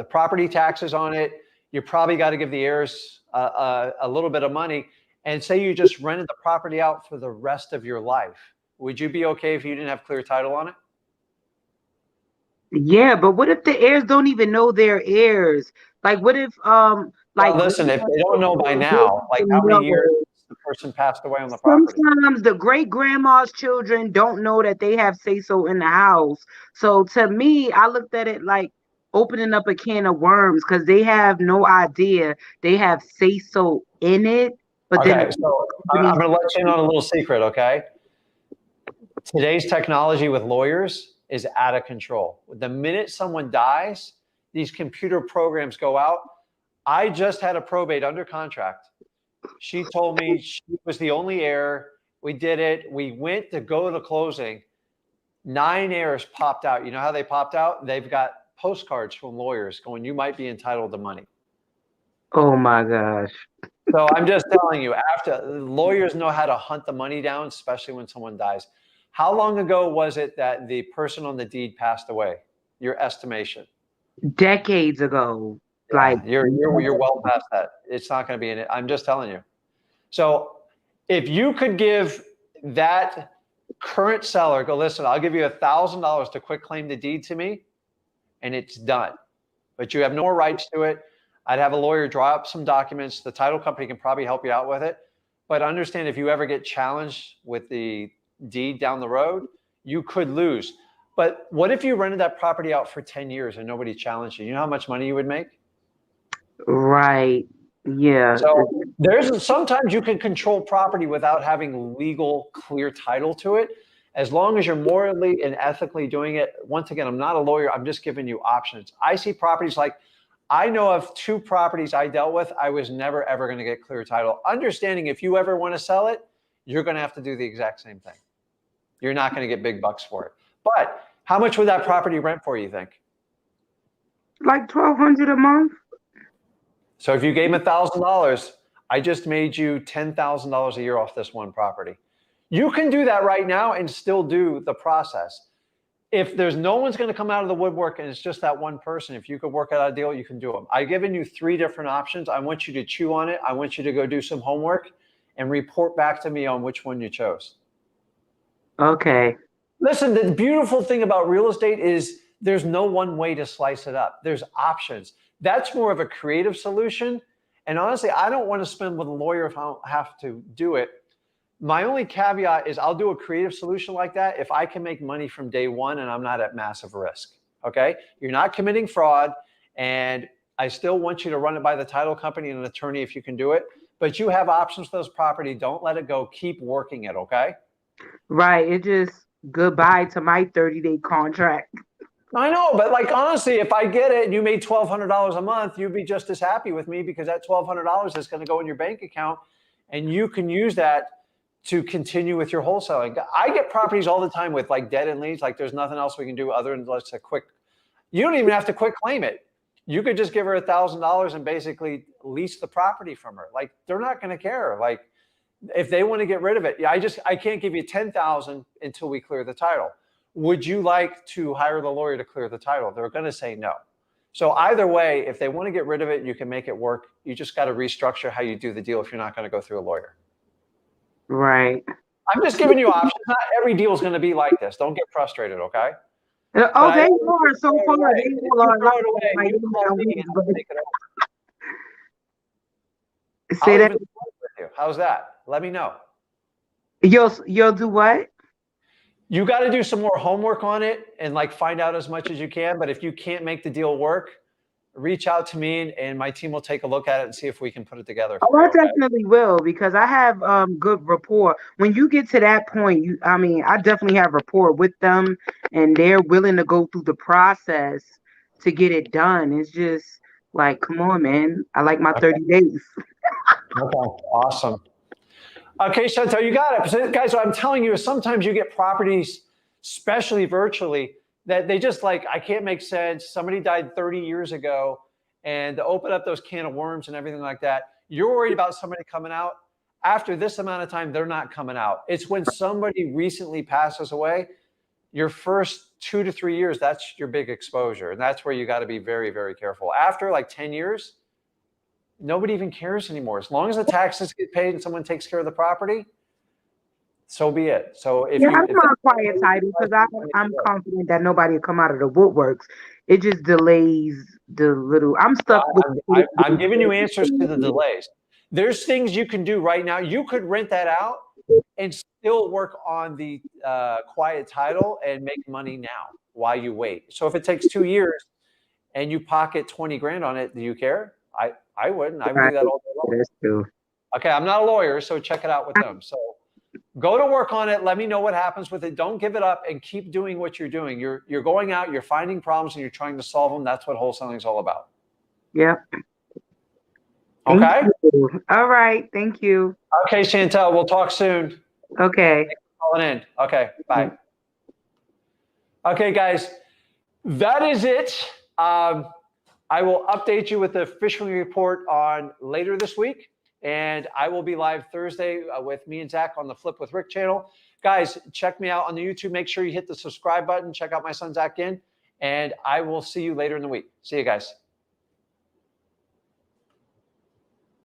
property taxes on it, you probably got to give the heirs a little bit of money, and say you just rented the property out for the rest of your life. Would you be okay if you didn't have clear title on it? Yeah, but what if the heirs don't even know they're heirs? Like, what if Well, listen, if they don't know by now, like how many years the person passed away on the property? Sometimes the great grandma's children don't know that they have say-so in the house. So to me, I looked at it like opening up a can of worms because they have no idea they have say-so in it. But Okay, then so I'm going to let you in on a little secret, okay? Today's technology with lawyers is out of control. The minute someone dies, these computer programs go out. I just had a probate under contract. She told me she was the only heir. We did it. We went to go to closing. 9 heirs popped out. You know how they popped out? They've got postcards from lawyers going, you might be entitled to money. oh my gosh. So I'm just telling you, lawyers know how to hunt the money down, especially when someone dies. How long ago was it that the person on the deed passed away? Your estimation? Decades ago. Like you're well past that. It's not going to be in it. I'm just telling you. So if you could give that current seller, go, listen, I'll give you $1,000 to quick claim the deed to me, and it's done. But you have no more rights to it. I'd have a lawyer draw up some documents. The title company can probably help you out with it. But understand, if you ever get challenged with the deed down the road, you could lose. But what if you rented that property out for 10 years and nobody challenged you? You know how much money you would make? Right. Yeah. So sometimes you can control property without having legal clear title to it, as long as you're morally and ethically doing it. Once again, I'm not a lawyer. I'm just giving you options. I see properties like, I know of 2 properties I dealt with. I was never, ever going to get clear title. Understanding if you ever want to sell it, you're going to have to do the exact same thing. You're not going to get big bucks for it. But how much would that property rent for, you think? Like $1,200 a month. So if you gave him $1,000, I just made you $10,000 a year off this one property. You can do that right now and still do the process. If there's no one's going to come out of the woodwork and it's just that one person, if you could work out a deal, you can do them. I've given you 3 different options. I want you to chew on it. I want you to go do some homework and report back to me on which one you chose. Okay. Listen, the beautiful thing about real estate is there's no one way to slice it up. There's options. That's more of a creative solution. And honestly, I don't want to spend with a lawyer if I don't have to do it. My only caveat is I'll do a creative solution like that if I can make money from day one and I'm not at massive risk. Okay? You're not committing fraud, and I still want you to run it by the title company and an attorney if you can do it. But you have options for this property. Don't let it go. Keep working it, okay? Right. It just goodbye to my 30-day contract. I know, but like honestly, if I get it and you made $1,200 a month, you'd be just as happy with me, because that $1,200 is going to go in your bank account and you can use that to continue with your wholesaling. I get properties all the time with like dead end leads. Like there's nothing else we can do other than just a quick You don't even have to quit claim it. You could just give her $1,000 and basically lease the property from her. Like, they're not going to care. Like, if they want to get rid of it, yeah, I can't give you 10,000 until we clear the title. Would you like to hire the lawyer to clear the title? They're going to say no. So either way, if they want to get rid of it, you can make it work. You just got to restructure how you do the deal if you're not going to go through a lawyer. Right. I'm just giving you options. Not every deal is going to be like this. Don't get frustrated, okay? Oh, they are so far. They all are like, You call me and I'll take it over. say I'll that. even work with you. How's that? Let me know. You'll do what? You got to do some more homework on it and like find out as much as you can. But if you can't make the deal work, reach out to me and my team will take a look at it and see if we can put it together. Oh, I definitely will, because I have good rapport. When you get to that point, I definitely have rapport with them, and they're willing to go through the process to get it done. It's just like, come on, man. I like my 30 days. Okay, awesome. Okay, Chantel, you got it. So, guys, what I'm telling you is sometimes you get properties, especially virtually, that they just like, I can't make sense. Somebody died 30 years ago, and to open up those can of worms and everything like that, you're worried about somebody coming out. After this amount of time, they're not coming out. It's when somebody recently passes away, your first 2 to 3 years, that's your big exposure. And that's where you got to be very, very careful. After like 10 years, nobody even cares anymore. As long as the taxes get paid and someone takes care of the property, so be it. So if I'm not quiet title, because I'm confident that nobody will come out of the woodworks. It just delays the little. I'm stuck with. I'm giving you answers to the delays. There's things you can do right now. You could rent that out and still work on the quiet title and make money now while you wait. So if it takes 2 years and you pocket 20 grand on it, do you care? I wouldn't. I would do that all day long. That's true. Okay, I'm not a lawyer, so check it out with them. So go to work on it. Let me know what happens with it. Don't give it up and keep doing what you're doing. You're going out, you're finding problems, and you're trying to solve them. That's what wholesaling is all about. Yep. Okay? All right. Thank you. Okay, Chantel, we'll talk soon. Okay. Thanks for calling in. Okay, bye. Okay, guys, that is it. I will update you with the fishing report on later this week. And I will be live Thursday with me and Zach on the Flip with Rick channel. Guys, check me out on the YouTube. Make sure you hit the subscribe button. Check out my son, Zach Ginn. And I will see you later in the week. See you guys.